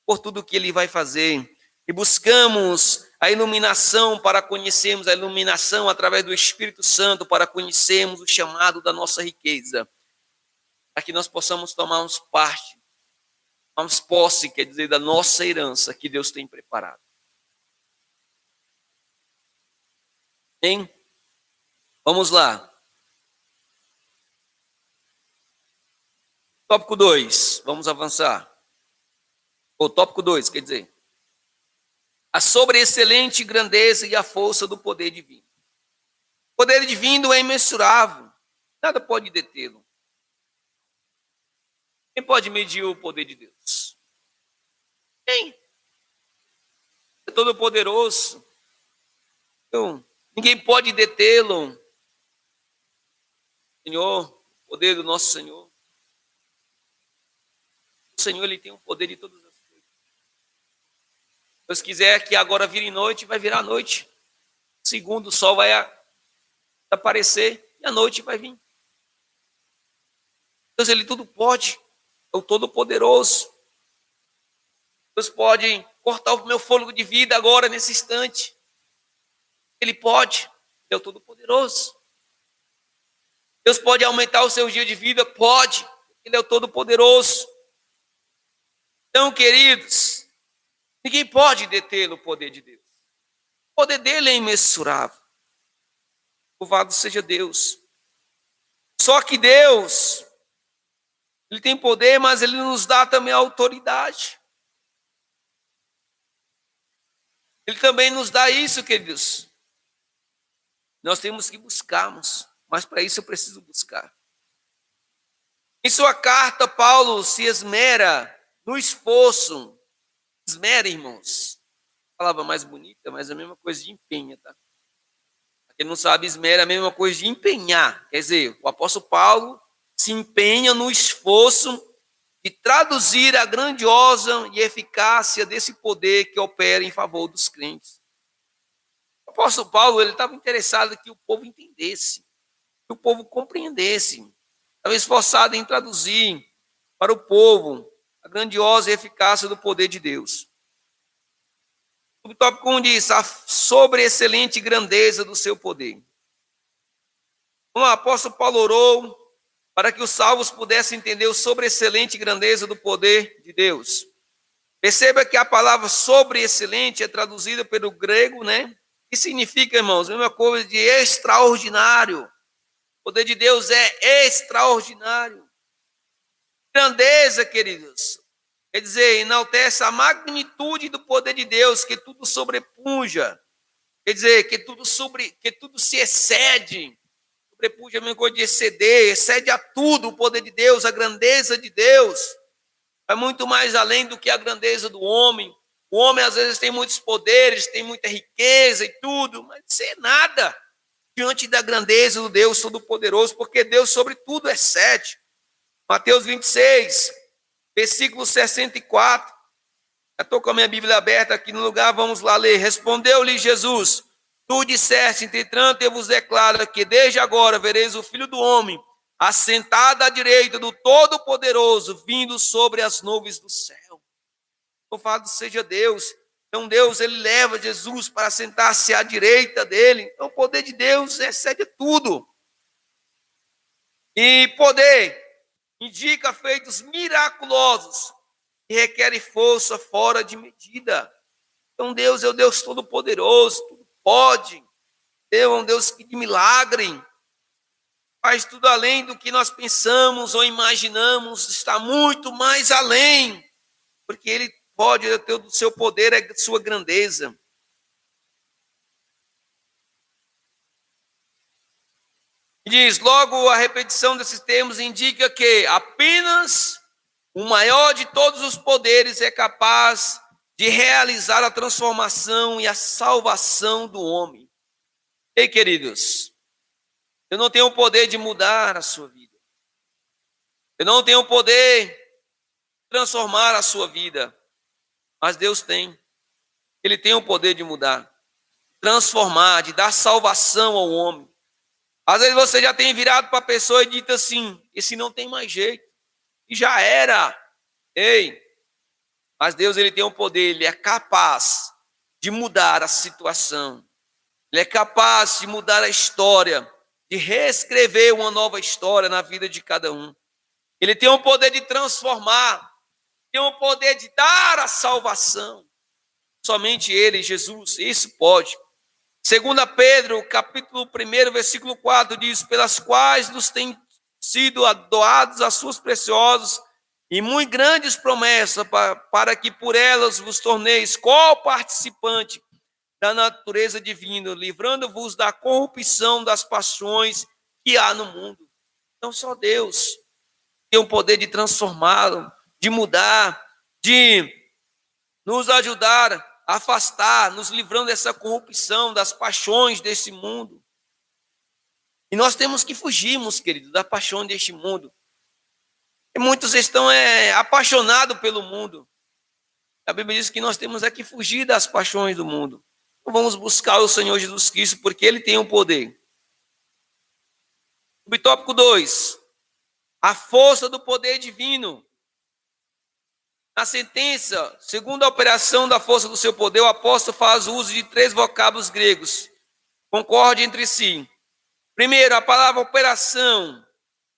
por tudo que Ele vai fazer, e buscamos a iluminação para conhecermos a iluminação através do Espírito Santo, para conhecermos o chamado da nossa riqueza. para que nós possamos tomarmos parte, tomarmos posse, quer dizer, da nossa herança que Deus tem preparado. Bem, vamos lá. Tópico 2, vamos avançar. O tópico 2, quer dizer, a sobreexcelente grandeza e a força do poder divino. O poder divino é imensurável, nada pode detê-lo. Quem pode medir o poder de Deus? Quem? É todo poderoso. Então, ninguém pode detê-lo. Senhor, o poder do nosso Senhor. O Senhor, ele tem o poder de todas as coisas. Se Deus quiser que agora vire noite, vai virar noite. Segundo, o sol vai aparecer e a noite vai vir. Deus, ele tudo pode. É o Todo-Poderoso. Deus pode cortar o meu fôlego de vida agora, nesse instante. Ele pode. Ele é o Todo-Poderoso. Deus pode aumentar o seu dia de vida? Pode. Ele é o Todo-Poderoso. Então, queridos, ninguém pode detê-lo, o poder de Deus. O poder dele é imensurável. Louvado seja Deus. Só que Deus, ele tem poder, mas ele nos dá também autoridade. Ele também nos dá isso, queridos. Nós temos que buscarmos, mas para isso eu preciso buscar. Em sua carta, Paulo se esmera no esforço. Esmera, irmãos. Palavra mais bonita, mas é a mesma coisa de empenha, tá? Para quem não sabe, esmera é a mesma coisa de empenhar. Quer dizer, o apóstolo Paulo se empenha no esforço de traduzir a grandiosa e eficácia desse poder que opera em favor dos crentes. O apóstolo Paulo, ele estava interessado que o povo entendesse, que o povo compreendesse. Estava esforçado em traduzir para o povo a grandiosa e eficácia do poder de Deus. O tópico 1 diz, a sobreexcelente grandeza do seu poder. O apóstolo Paulo orou para que os salvos pudessem entender a sobreexcelente grandeza do poder de Deus. Perceba que a palavra sobreexcelente é traduzida pelo grego, né? Que significa, irmãos, a mesma coisa de extraordinário. O poder de Deus é extraordinário. Grandeza, queridos, quer dizer, enaltece a magnitude do poder de Deus, que tudo sobrepuja. Quer dizer, que tudo se excede. Sobrepuja é a mesma coisa de exceder, excede a tudo o poder de Deus, a grandeza de Deus. É muito mais além do que a grandeza do homem. O homem, às vezes, tem muitos poderes, tem muita riqueza e tudo, mas isso é nada diante da grandeza do Deus Todo-Poderoso, porque Deus sobre tudo excede. Mateus 26, versículo 64. Eu estou com a minha Bíblia aberta aqui no lugar, vamos lá ler. Respondeu-lhe Jesus, tu disseste, entretanto, eu vos declaro que desde agora vereis o Filho do Homem assentado à direita do Todo-Poderoso, vindo sobre as nuvens do céu. Louvado seja Deus. Então Deus, ele leva Jesus para sentar-se à direita dele. Então o poder de Deus excede tudo. E poder indica feitos miraculosos que requerem força fora de medida. Então Deus é o Deus Todo-Poderoso, tudo pode. Deus é um Deus de milagre. Faz tudo além do que nós pensamos ou imaginamos, está muito mais além, porque ele pode ter o seu poder, é sua grandeza. E diz, logo a repetição desses termos indica que apenas o maior de todos os poderes é capaz de realizar a transformação e a salvação do homem. Ei, queridos, eu não tenho o poder de mudar a sua vida. Eu não tenho o poder de transformar a sua vida. Mas Deus tem. Ele tem o poder de mudar, transformar, de dar salvação ao homem. Às vezes você já tem virado para a pessoa e dito assim, esse não tem mais jeito. E já era. Ei, mas Deus, ele tem o poder, ele é capaz de mudar a situação. Ele é capaz de mudar a história, de reescrever uma nova história na vida de cada um. Ele tem o poder de transformar, tem o poder de dar a salvação. Somente Ele, Jesus, isso pode. 2 Pedro, capítulo 1, versículo 4, diz: pelas quais nos têm sido doados as suas preciosas e muito grandes promessas, para que por elas vos torneis co-participante da natureza divina, livrando-vos da corrupção das paixões que há no mundo. Então só Deus tem o poder de transformá-lo, de mudar, de nos ajudar a afastar, nos livrando dessa corrupção, das paixões desse mundo. E nós temos que fugir, meus queridos, da paixão deste mundo. E muitos estão apaixonados pelo mundo. A Bíblia diz que nós temos que fugir das paixões do mundo. Então vamos buscar o Senhor Jesus Cristo, porque Ele tem o poder. Subtópico 2. A força do poder divino. Na sentença, segundo a operação da força do seu poder, o apóstolo faz uso de 3 vocábulos gregos. Concorde entre si. Primeiro, a palavra operação,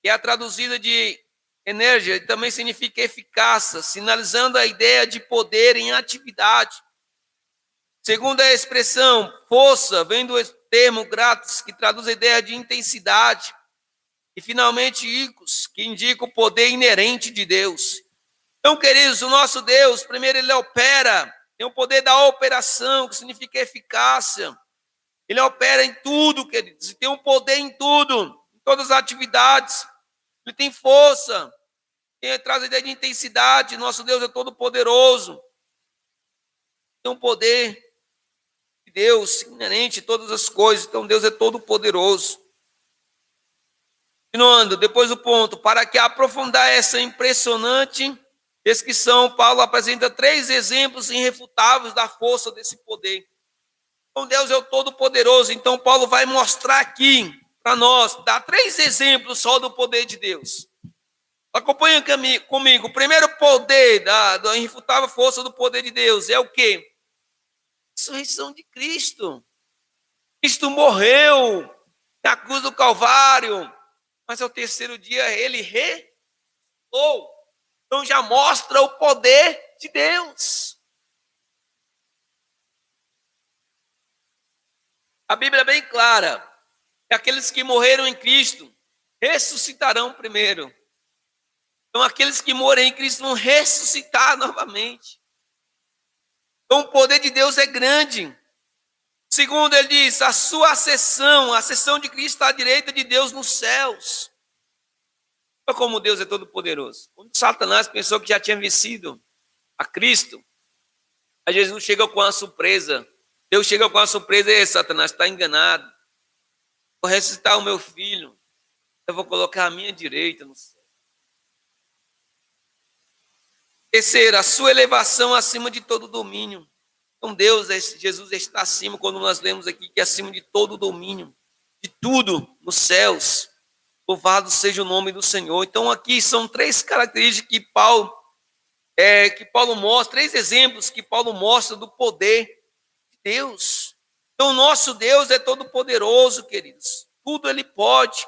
que é a traduzida de energia, também significa eficácia, sinalizando a ideia de poder em atividade. Segundo a expressão força, vem do termo gratus, que traduz a ideia de intensidade. E finalmente, icos, que indica o poder inerente de Deus. Então, queridos, o nosso Deus, primeiro, Ele opera, tem o poder da operação, que significa eficácia. Ele opera em tudo, queridos, e tem um poder em tudo, em todas as atividades. Ele tem força, traz a ideia de intensidade. Nosso Deus é todo poderoso. Tem um poder de Deus inerente a todas as coisas. Então, Deus é todo poderoso. Continuando, depois do ponto, para que aprofundar essa impressionante descrição, Paulo apresenta 3 exemplos irrefutáveis da força desse poder. Então, Deus é o Todo-Poderoso. Então, Paulo vai mostrar aqui para nós, dá 3 exemplos só do poder de Deus. Acompanha comigo. O primeiro poder da irrefutável força do poder de Deus é o quê? A ressurreição de Cristo. Cristo morreu na cruz do Calvário, mas ao 3º dia Ele ressuscitou. Então já mostra o poder de Deus. A Bíblia é bem clara que aqueles que morreram em Cristo ressuscitarão primeiro. Então aqueles que morrem em Cristo vão ressuscitar novamente. Então o poder de Deus é grande. Segundo, ele diz, a seção de Cristo está à direita de Deus nos céus. Olha como Deus é todo poderoso. Quando Satanás pensou que já tinha vencido a Cristo, a Jesus chega com uma surpresa. Deus chega com uma surpresa: ei, Satanás, está enganado. Vou ressuscitar o meu filho. Eu vou colocar a minha direita no céu. Terceiro, a sua elevação acima de todo domínio. Então Jesus está acima, quando nós lemos aqui que é acima de todo domínio, de tudo nos céus. Louvado seja o nome do Senhor. Então aqui são 3 características que Paulo mostra, 3 exemplos que Paulo mostra do poder de Deus. Então o nosso Deus é todo poderoso, queridos. Tudo Ele pode.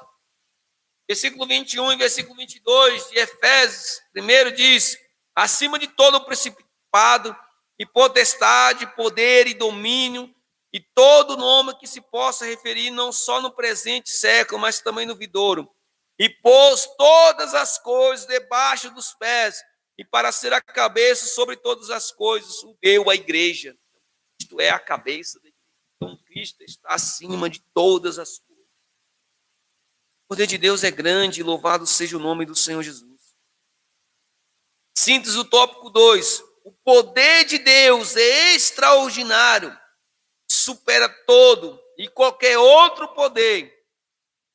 Versículo 21 e versículo 22 de Efésios, primeiro diz: acima de todo principado e potestade, poder e domínio, e todo nome que se possa referir não só no presente século, mas também no vindouro. E pôs todas as coisas debaixo dos pés, e para ser a cabeça sobre todas as coisas, o deu à igreja. Cristo é a cabeça da igreja. Então Cristo está acima de todas as coisas. O poder de Deus é grande, louvado seja o nome do Senhor Jesus. Síntese do tópico 2. O poder de Deus é extraordinário, supera todo e qualquer outro poder.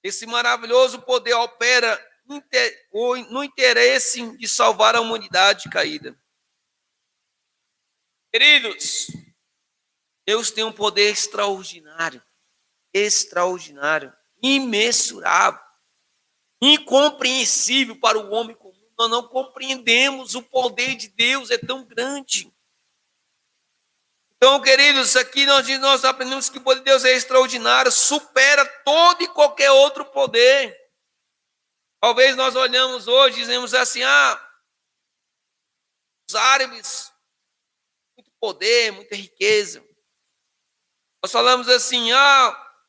Esse maravilhoso poder opera no interesse de salvar a humanidade caída. Queridos, Deus tem um poder extraordinário, imensurável, incompreensível para o homem comum. Nós não compreendemos, o poder de Deus é tão grande. Então, queridos, aqui nós aprendemos que o poder de Deus é extraordinário, supera todo e qualquer outro poder. Talvez nós olhamos hoje e dizemos assim, os árabes, muito poder, muita riqueza. Nós falamos assim,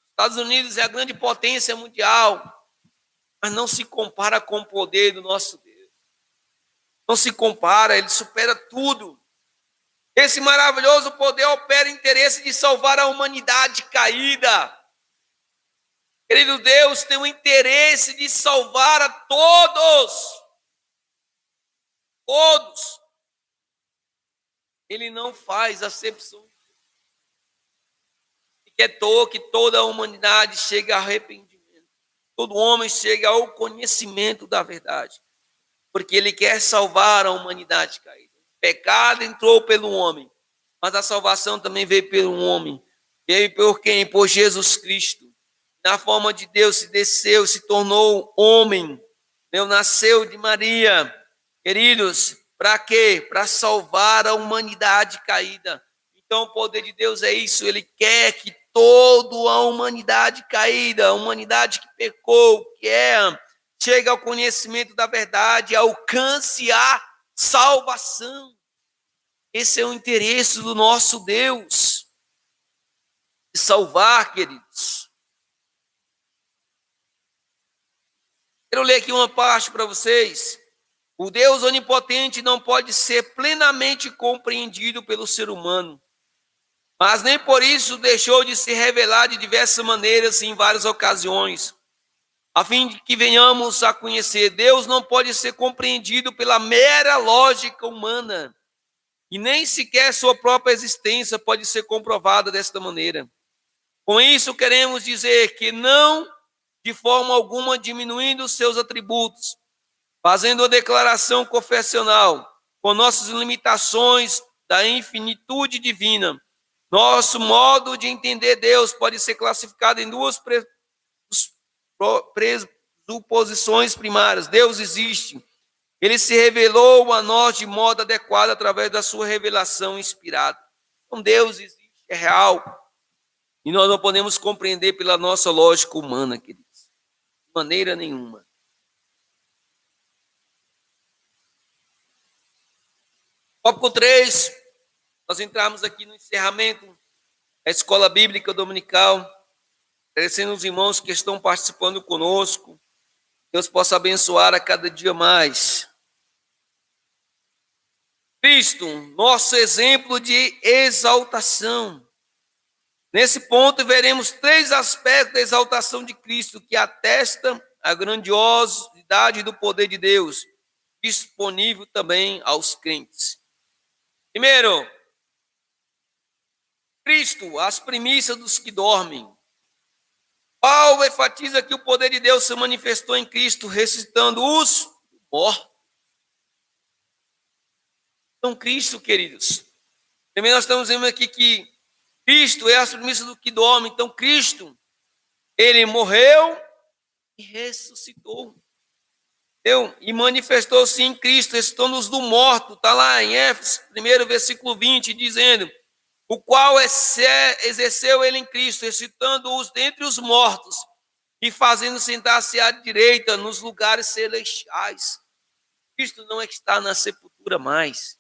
Estados Unidos é a grande potência mundial, mas não se compara com o poder do nosso Deus. Não se compara, ele supera tudo. Esse maravilhoso poder opera o interesse de salvar a humanidade caída. Querido Deus, tem o interesse de salvar a todos. Todos. Ele não faz acepção. Ele quer que toda a humanidade chegue ao arrependimento. Todo homem chegue ao conhecimento da verdade. Porque ele quer salvar a humanidade caída. O pecado entrou pelo homem, mas a salvação também veio pelo homem. Veio por quem? Por Jesus Cristo. Na forma de Deus se desceu, se tornou homem. Nasceu de Maria. Queridos, para quê? Para salvar a humanidade caída. Então o poder de Deus é isso. Ele quer que toda a humanidade caída, a humanidade que pecou, chegue ao conhecimento da verdade, alcance a salvação. Esse é o interesse do nosso Deus. De salvar, queridos. Quero ler aqui uma parte para vocês. O Deus onipotente não pode ser plenamente compreendido pelo ser humano, mas nem por isso deixou de se revelar de diversas maneiras em várias ocasiões, a fim de que venhamos a conhecer. Deus não pode ser compreendido pela mera lógica humana, e nem sequer sua própria existência pode ser comprovada desta maneira. Com isso, queremos dizer que não de forma alguma diminuindo seus atributos, fazendo a declaração confessional com nossas limitações da infinitude divina. Nosso modo de entender Deus pode ser classificado em duas presuposições primárias. Deus existe. Ele se revelou a nós de modo adequado através da sua revelação inspirada. Então Deus existe, é real. E nós não podemos compreender pela nossa lógica humana, queridos. De maneira nenhuma. Tópico 3, nós entramos aqui no encerramento da Escola Bíblica Dominical, agradecendo os irmãos que estão participando conosco. Deus possa abençoar a cada dia mais. Cristo, nosso exemplo de exaltação. Nesse ponto, veremos 3 aspectos da exaltação de Cristo que atestam a grandiosidade do poder de Deus, disponível também aos crentes. Primeiro, Cristo, as primícias dos que dormem. Paulo enfatiza que o poder de Deus se manifestou em Cristo, ressuscitando os mortos. Então, Cristo, queridos, também nós estamos vendo aqui que Cristo é a primícia do que dorme. Então, Cristo, ele morreu e ressuscitou. E manifestou-se em Cristo, ressuscitando-os do morto. Está lá em Éfeso, 1 versículo 20, dizendo: o qual exerceu ele em Cristo, ressuscitando-os dentre os mortos e fazendo sentar-se à direita nos lugares celestiais. Cristo não está na sepultura mais.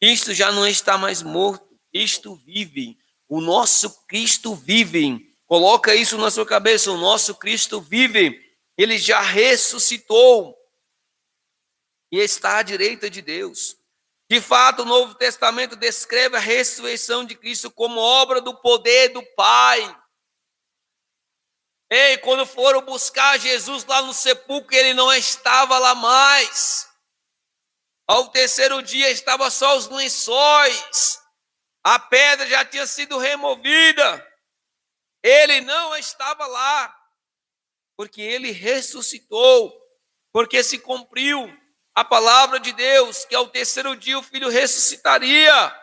Cristo já não está mais morto. Cristo vive. O nosso Cristo vive. Coloca isso na sua cabeça. O nosso Cristo vive. Ele já ressuscitou. E está à direita de Deus. De fato, o Novo Testamento descreve a ressurreição de Cristo como obra do poder do Pai. Quando foram buscar Jesus lá no sepulcro, ele não estava lá mais. Ao terceiro dia estava só os lençóis. A pedra já tinha sido removida. Ele não estava lá, porque ele ressuscitou, porque se cumpriu a palavra de Deus, que ao terceiro dia o Filho ressuscitaria.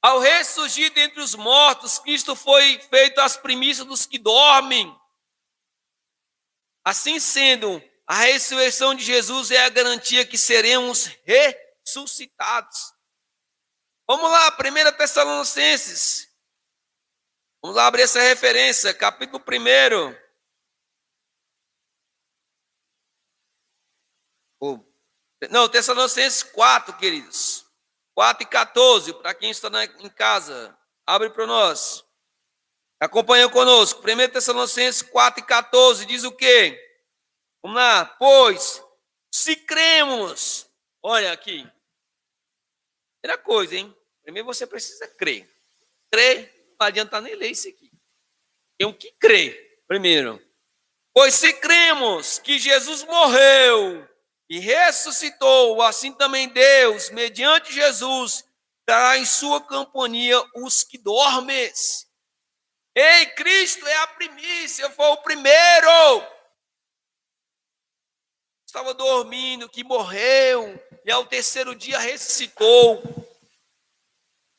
Ao ressurgir dentre os mortos, Cristo foi feito as primícias dos que dormem. Assim sendo, a ressurreição de Jesus é a garantia que seremos ressuscitados. Vamos lá, 1 Tessalonicenses. Vamos lá abrir essa referência, capítulo 1. Não, Tessalonicenses 4, queridos. 4:14, para quem está em casa. Abre para nós. Acompanha conosco. 1 Tessalonicenses 4:14 diz o quê? Vamos lá. Pois, se cremos. Olha aqui. Primeira coisa, hein? Primeiro você precisa crer. Crer, não adianta nem ler isso aqui. Tem que crer, primeiro. Pois se cremos que Jesus morreu e ressuscitou, assim também Deus, mediante Jesus, dará em sua companhia os que dormem. Ei, Cristo é a primícia, foi o primeiro. Estava dormindo, que morreu, e ao terceiro dia ressuscitou.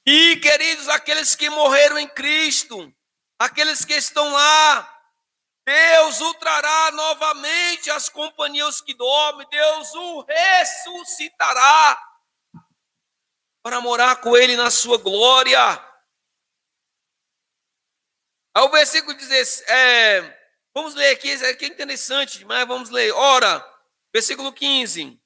E, queridos, aqueles que morreram em Cristo, aqueles que estão lá, Deus o trará novamente às companhias que dormem, Deus o ressuscitará para morar com ele na sua glória. Aí o versículo diz, vamos ler aqui, isso aqui é interessante, mas vamos ler. Ora, versículo 15.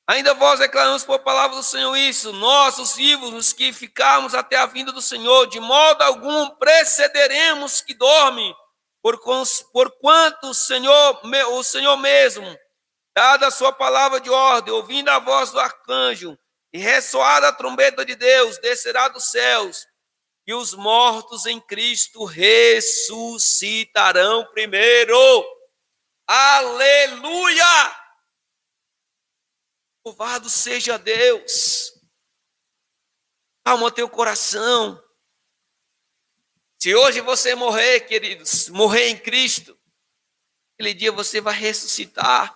Ainda vós declaramos por palavra do Senhor isso, nós, os vivos, os que ficarmos até a vinda do Senhor, de modo algum precederemos que dorme, porquanto o Senhor mesmo, dada a sua palavra de ordem, ouvindo a voz do arcanjo, e ressoada a trombeta de Deus, descerá dos céus, e os mortos em Cristo ressuscitarão primeiro. Aleluia! Louvado seja Deus. Calma teu coração. Se hoje você morrer, queridos, morrer em Cristo, aquele dia você vai ressuscitar.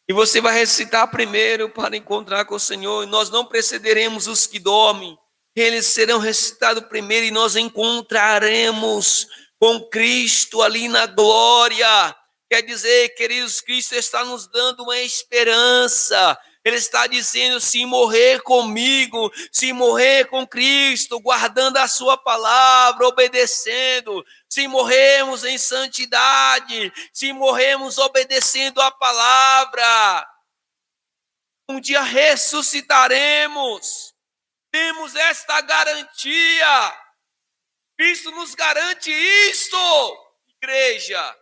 E você vai ressuscitar primeiro para encontrar com o Senhor. E nós não precederemos os que dormem. Eles serão ressuscitados primeiro e nós encontraremos com Cristo ali na glória. Quer dizer, queridos, Cristo está nos dando uma esperança. Ele está dizendo, se morrer comigo, se morrer com Cristo, guardando a sua palavra, obedecendo, se morrermos em santidade, se morrermos obedecendo a palavra, um dia ressuscitaremos. Temos esta garantia. Cristo nos garante isto, igreja.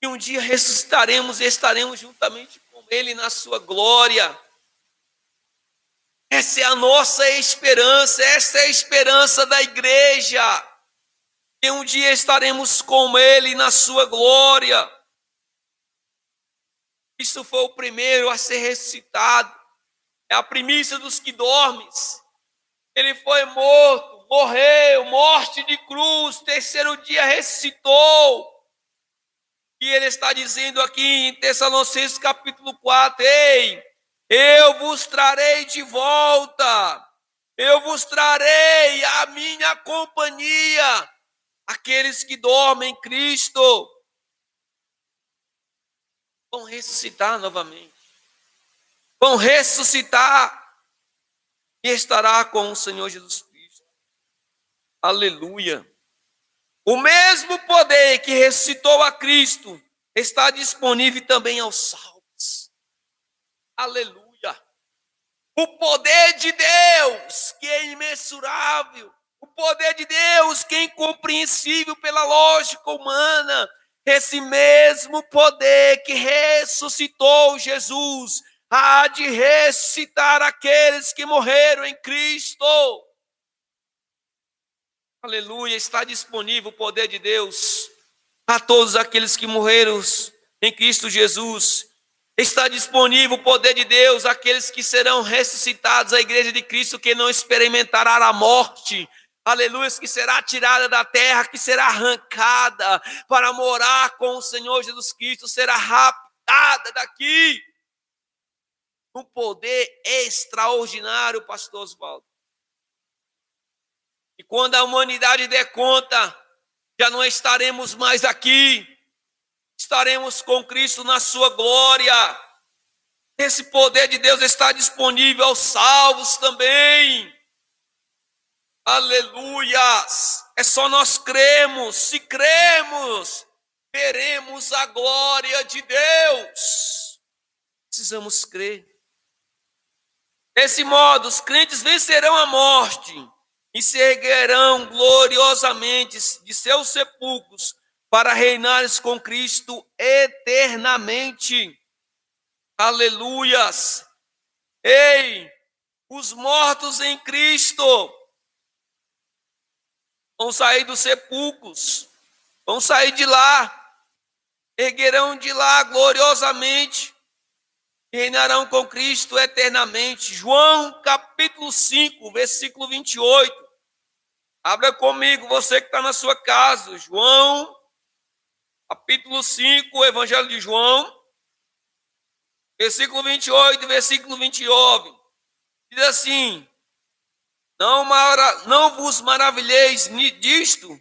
E um dia ressuscitaremos e estaremos juntamente com Ele na sua glória. Essa é a nossa esperança, essa é a esperança da igreja. Que um dia estaremos com Ele na sua glória. Isso foi o primeiro a ser ressuscitado. É a primícia dos que dormem. Ele foi morto, morreu, morte de cruz, terceiro dia ressuscitou. E ele está dizendo aqui em Tessalonicenses capítulo 4, ei, eu vos trarei de volta, eu vos trarei a minha companhia, aqueles que dormem em Cristo, vão ressuscitar novamente, vão ressuscitar e estará com o Senhor Jesus Cristo. Aleluia. O mesmo poder que ressuscitou a Cristo está disponível também aos salvos. Aleluia. O poder de Deus, que é imensurável. O poder de Deus, que é incompreensível pela lógica humana. Esse mesmo poder que ressuscitou Jesus, há de ressuscitar aqueles que morreram em Cristo. Aleluia, está disponível o poder de Deus a todos aqueles que morreram em Cristo Jesus. Está disponível o poder de Deus àqueles que serão ressuscitados, a igreja de Cristo que não experimentará a morte. Aleluia, que será tirada da terra, que será arrancada para morar com o Senhor Jesus Cristo, será raptada daqui. Um poder extraordinário, pastor Oswaldo. E quando a humanidade der conta, já não estaremos mais aqui. Estaremos com Cristo na sua glória. Esse poder de Deus está disponível aos salvos também. Aleluias. É só nós cremos. Se cremos, veremos a glória de Deus. Precisamos crer. Desse modo, os crentes vencerão a morte e se erguerão gloriosamente de seus sepulcros para reinares com Cristo eternamente. Aleluias! Ei, os mortos em Cristo vão sair dos sepulcros, vão sair de lá, erguerão de lá gloriosamente, reinarão com Cristo eternamente. João capítulo 5, versículo 28. Abra comigo, você que está na sua casa. João capítulo 5, o Evangelho de João, versículo 28 e versículo 29. Diz assim: não vos maravilheis disto,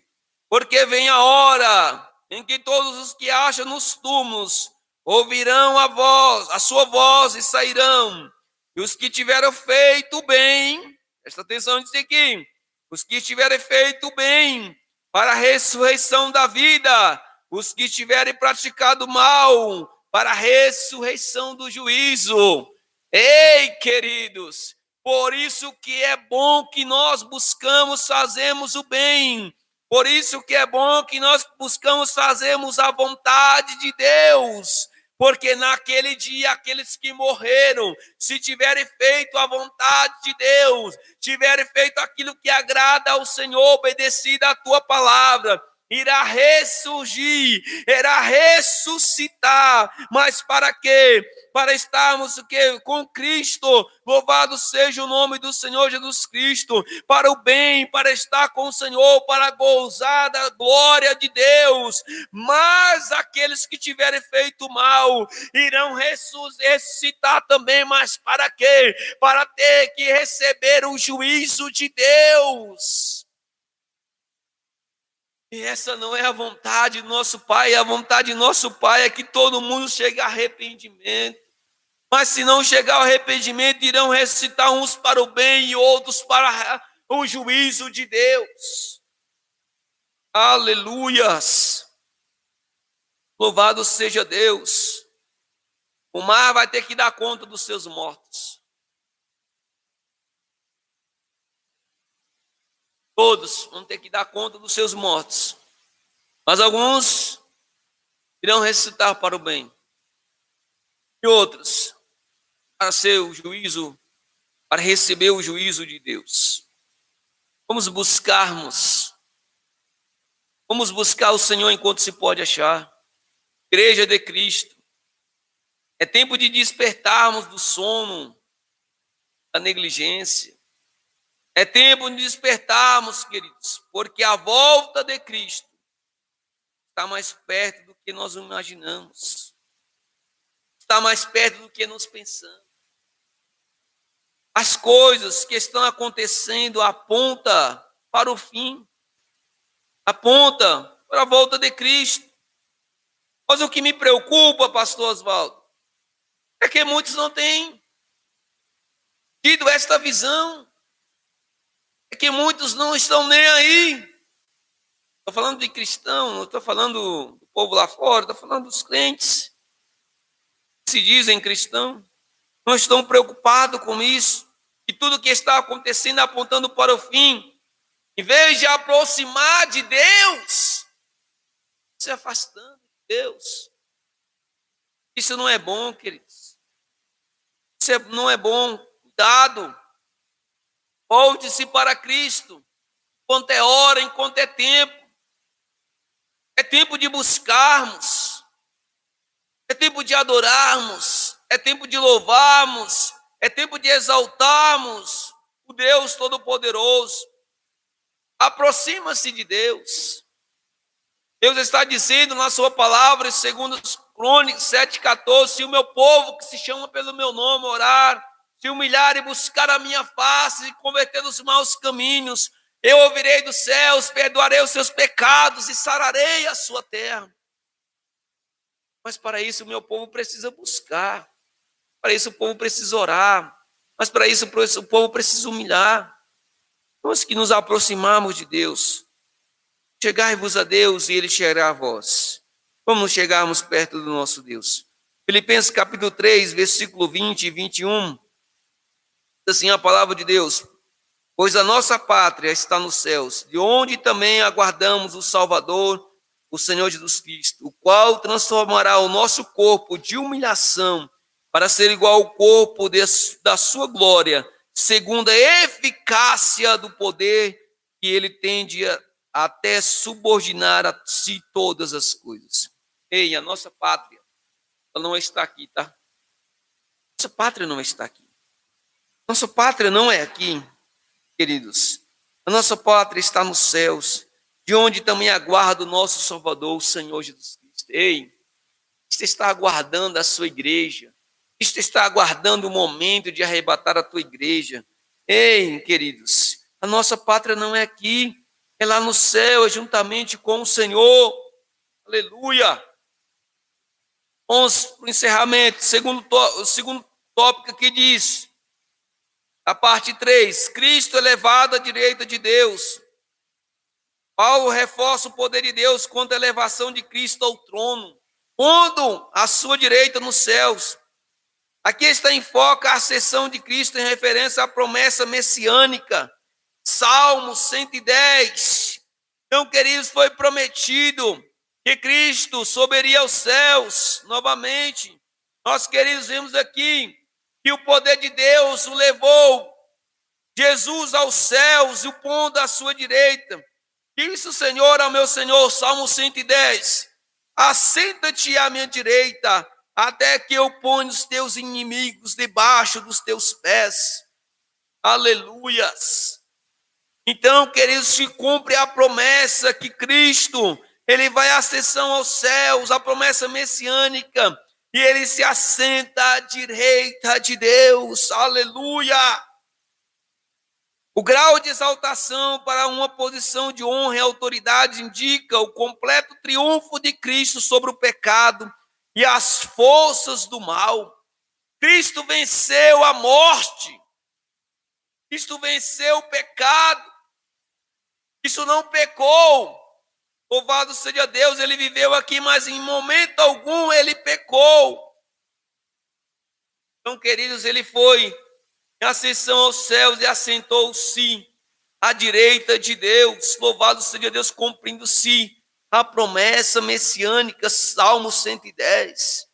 porque vem a hora em que todos os que acham nos túmulos ouvirão a sua voz e sairão. E os que tiveram feito bem, presta atenção nisso aqui, os que tiverem feito bem para a ressurreição da vida, os que tiverem praticado mal para a ressurreição do juízo. Ei, queridos, por isso que é bom que nós buscamos fazermos o bem. Por isso que é bom que nós buscamos fazermos a vontade de Deus. Porque naquele dia, aqueles que morreram, se tiverem feito a vontade de Deus, tiverem feito aquilo que agrada ao Senhor, obedecido à tua palavra, irá ressurgir, irá ressuscitar. Mas para quê? Para estarmos o quê? Com Cristo. Louvado seja o nome do Senhor Jesus Cristo. Para o bem, para estar com o Senhor, para gozar da glória de Deus. Mas aqueles que tiverem feito mal irão ressuscitar também. Mas para quê? Para ter que receber o juízo de Deus. E essa não é a vontade do nosso Pai. A vontade do nosso Pai é que todo mundo chegue a arrependimento. Mas se não chegar ao arrependimento, irão ressuscitar uns para o bem e outros para o juízo de Deus. Aleluias! Louvado seja Deus. O mar vai ter que dar conta dos seus mortos. Todos vão ter que dar conta dos seus mortos. Mas alguns irão ressuscitar para o bem. E outros para ser o juízo, para receber o juízo de Deus. Vamos buscar o Senhor enquanto se pode achar. Igreja de Cristo. É tempo de despertarmos do sono, da negligência. É tempo de despertarmos, queridos, porque a volta de Cristo está mais perto do que nós imaginamos. Está mais perto do que nós pensamos. As coisas que estão acontecendo apontam para o fim. Apontam para a volta de Cristo. Mas o que me preocupa, pastor Oswaldo, é que muitos não têm tido esta visão. É que muitos não estão nem aí. Estou falando de cristão, não estou falando do povo lá fora, estou falando dos crentes que se dizem cristãos. Não estão preocupados com isso. E tudo que está acontecendo apontando para o fim. Em vez de aproximar de Deus, se afastando de Deus. Isso não é bom, queridos. Isso não é bom. Cuidado. Volte-se para Cristo. Enquanto é hora, enquanto é tempo. É tempo de buscarmos. É tempo de adorarmos. É tempo de louvarmos. É tempo de exaltarmos o Deus Todo-Poderoso. Aproxima-se de Deus. Deus está dizendo na sua palavra, segundo Crônicas 7,14, se o meu povo que se chama pelo meu nome orar, se humilhar e buscar a minha face e converter dos maus caminhos, eu ouvirei dos céus, perdoarei os seus pecados e sararei a sua terra. Mas para isso o meu povo precisa buscar. Para isso o povo precisa orar. Mas para isso o povo precisa humilhar. Nós que nos aproximamos de Deus, chegai-vos a Deus e Ele chegará a vós. Vamos chegarmos perto do nosso Deus. Filipenses capítulo 3, versículo 20 e 21, diz assim a palavra de Deus: pois a nossa pátria está nos céus, de onde também aguardamos o Salvador, o Senhor Jesus Cristo, o qual transformará o nosso corpo de humilhação para ser igual ao corpo da sua glória, segundo a eficácia do poder que ele tem de até subordinar a si todas as coisas. Ei, a nossa pátria, ela não está aqui, tá? Nossa pátria não está aqui. Nossa pátria não é aqui, queridos. A nossa pátria está nos céus, de onde também aguarda o nosso Salvador, o Senhor Jesus Cristo. Ei, Cristo está aguardando a sua igreja. Cristo está aguardando o momento de arrebatar a tua igreja. Ei, queridos, a nossa pátria não é aqui, é lá no céu, é juntamente com o Senhor. Aleluia. Vamos para o encerramento. O segundo tópico que diz, a parte 3, Cristo elevado à direita de Deus. Paulo reforça o poder de Deus quanto à elevação de Cristo ao trono, pondo à sua direita nos céus. Aqui está em foco a ascensão de Cristo em referência à promessa messiânica. Salmo 110. Então, queridos, foi prometido que Cristo subiria aos céus novamente. Nós, queridos, vimos aqui que o poder de Deus o levou Jesus aos céus e o pondo à sua direita. Disse o Senhor ao meu Senhor, Salmo 110, assenta-te à minha direita, até que eu ponha os teus inimigos debaixo dos teus pés. Aleluias. Então, queridos, se cumpre a promessa que Cristo, ele vai à ascensão aos céus, a promessa messiânica, e ele se assenta à direita de Deus. Aleluia. O grau de exaltação para uma posição de honra e autoridade indica o completo triunfo de Cristo sobre o pecado e as forças do mal. Cristo venceu a morte. Cristo venceu o pecado. Cristo não pecou. Louvado seja Deus, ele viveu aqui, mas em momento algum ele pecou. Então, queridos, ele foi em ascensão aos céus e assentou-se à direita de Deus. Louvado seja Deus, cumprindo-se a promessa messiânica, Salmo 110.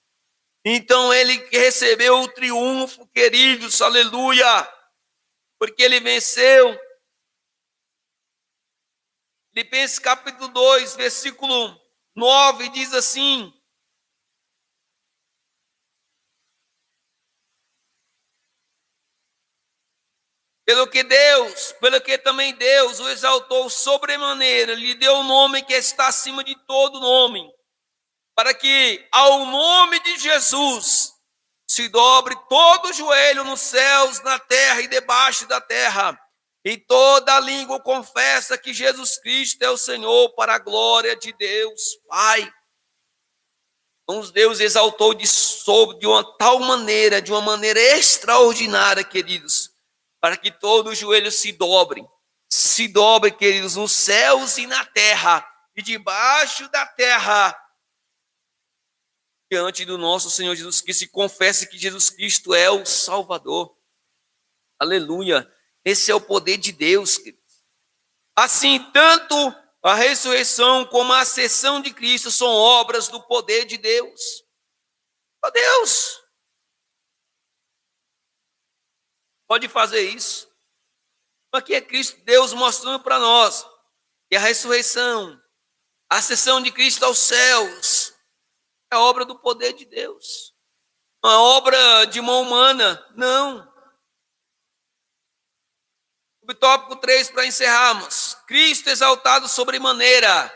Então ele recebeu o triunfo, queridos, aleluia, porque ele venceu. Filipenses capítulo 2, versículo 9, diz assim: pelo que também Deus o exaltou sobremaneira, lhe deu um nome que está acima de todo nome, para que ao nome de Jesus se dobre todo o joelho nos céus, na terra e debaixo da terra, e toda a língua confessa que Jesus Cristo é o Senhor, para a glória de Deus Pai. Então Deus exaltou de uma tal maneira, de uma maneira extraordinária, queridos, para que todo o joelho se dobre, queridos, nos céus e na terra, e debaixo da terra, diante do nosso Senhor Jesus Cristo, e confesse que Jesus Cristo é o Salvador. Aleluia. Esse é o poder de Deus, queridos. Assim, tanto a ressurreição como a ascensão de Cristo são obras do poder de Deus. Ó Deus pode fazer isso. Aqui é Cristo, Deus mostrando para nós que a ressurreição, a ascensão de Cristo aos céus, é obra do poder de Deus. Não é obra de mão humana, não. O tópico 3 para encerrarmos. Cristo exaltado sobremaneira.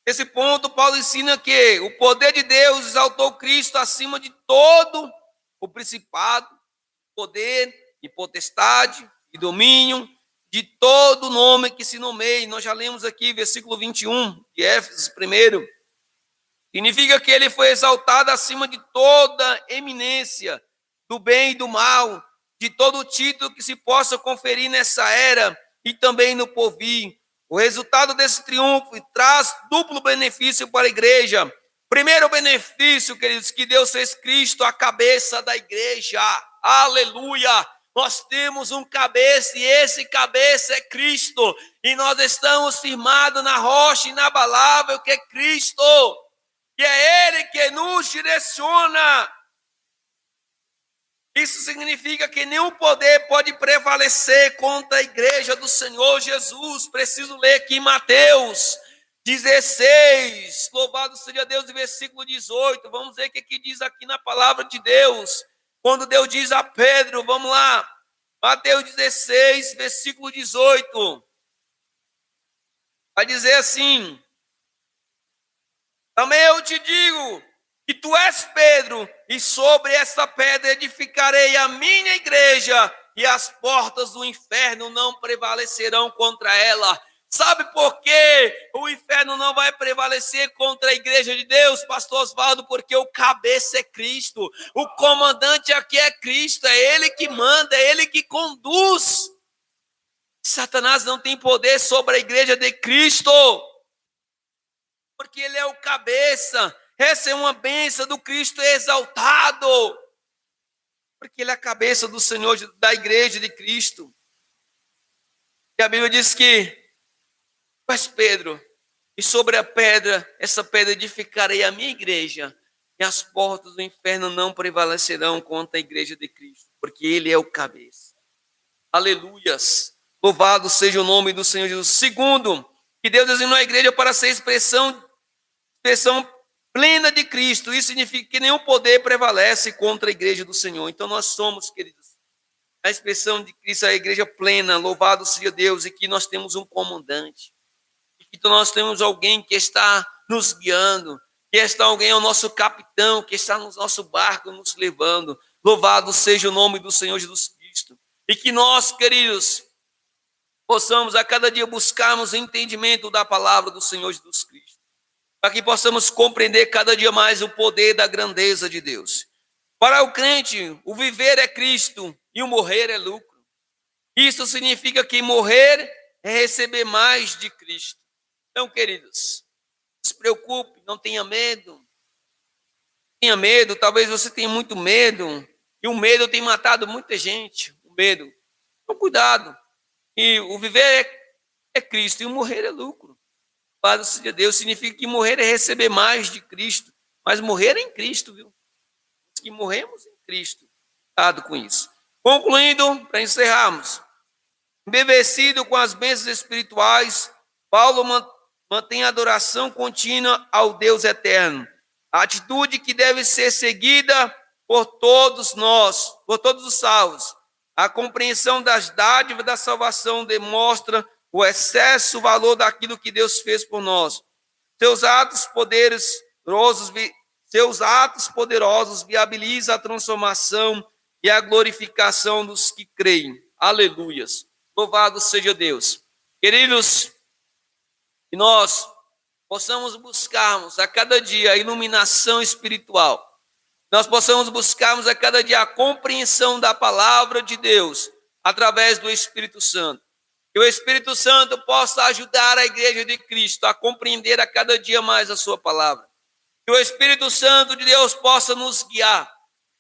Esse ponto, Paulo ensina que o poder de Deus exaltou Cristo acima de todo o principado, poder e potestade e domínio, de todo nome que se nomeie. Nós já lemos aqui, versículo 21 de Éfeso 1. Significa que ele foi exaltado acima de toda eminência, do bem e do mal, de todo título que se possa conferir nessa era e também no porvir. O resultado desse triunfo traz duplo benefício para a igreja. Primeiro benefício, queridos, que Deus fez Cristo a cabeça da igreja. Aleluia! Nós temos um cabeça e esse cabeça é Cristo. E nós estamos firmados na rocha inabalável que é Cristo. E é Ele que nos direciona. Isso significa que nenhum poder pode prevalecer contra a igreja do Senhor Jesus. Preciso ler aqui Mateus 16. Louvado seja Deus, versículo 18. Vamos ver o que diz aqui na palavra de Deus. Quando Deus diz a Pedro, vamos lá. Mateus 16, versículo 18. Vai dizer assim: também eu te digo que tu és Pedro, e sobre esta pedra edificarei a minha igreja, e as portas do inferno não prevalecerão contra ela. Sabe por que o inferno não vai prevalecer contra a igreja de Deus, pastor Osvaldo? Porque o cabeça é Cristo, o comandante aqui é Cristo, é Ele que manda, é Ele que conduz. Satanás não tem poder sobre a igreja de Cristo, porque Ele é o cabeça. Essa é uma bênção do Cristo exaltado, porque Ele é a cabeça do Senhor, da igreja de Cristo. E a Bíblia diz que, mas Pedro, e sobre a pedra, essa pedra edificarei a minha igreja, e as portas do inferno não prevalecerão contra a igreja de Cristo, porque Ele é o cabeça. Aleluias! Louvado seja o nome do Senhor Jesus. Segundo, que Deus designou a igreja para ser expressão plena de Cristo. Isso significa que nenhum poder prevalece contra a igreja do Senhor. Então nós somos, queridos, a expressão de Cristo, a igreja plena. Louvado seja Deus, e que nós temos um comandante, e que nós temos alguém que está nos guiando, que está alguém é o nosso capitão, que está no nosso barco nos levando. Louvado seja o nome do Senhor Jesus Cristo. E que nós, queridos, possamos a cada dia buscarmos o entendimento da palavra do Senhor Jesus Cristo, para que possamos compreender cada dia mais o poder da grandeza de Deus. Para o crente, o viver é Cristo e o morrer é lucro. Isso significa que morrer é receber mais de Cristo. Então, queridos, não se preocupe, não tenha medo. Tenha medo, talvez você tenha muito medo, e o medo tem matado muita gente, o medo. Então, cuidado. E o viver é Cristo e o morrer é lucro. Louvado seja Deus, significa que morrer é receber mais de Cristo, mas morrer é em Cristo, viu? Que morremos em Cristo. Cuidado com isso. Concluindo, para encerrarmos, embevecido com as bênçãos espirituais, Paulo mantém a adoração contínua ao Deus eterno. A atitude que deve ser seguida por todos nós, por todos os salvos. A compreensão das dádivas da salvação demonstra o excesso valor daquilo que Deus fez por nós. Seus atos poderosos viabilizam a transformação e a glorificação dos que creem. Aleluias. Louvado seja Deus. Queridos, que nós possamos buscarmos a cada dia a iluminação espiritual. Nós possamos buscarmos a cada dia a compreensão da palavra de Deus através do Espírito Santo. Que o Espírito Santo possa ajudar a igreja de Cristo a compreender a cada dia mais a sua palavra. Que o Espírito Santo de Deus possa nos guiar.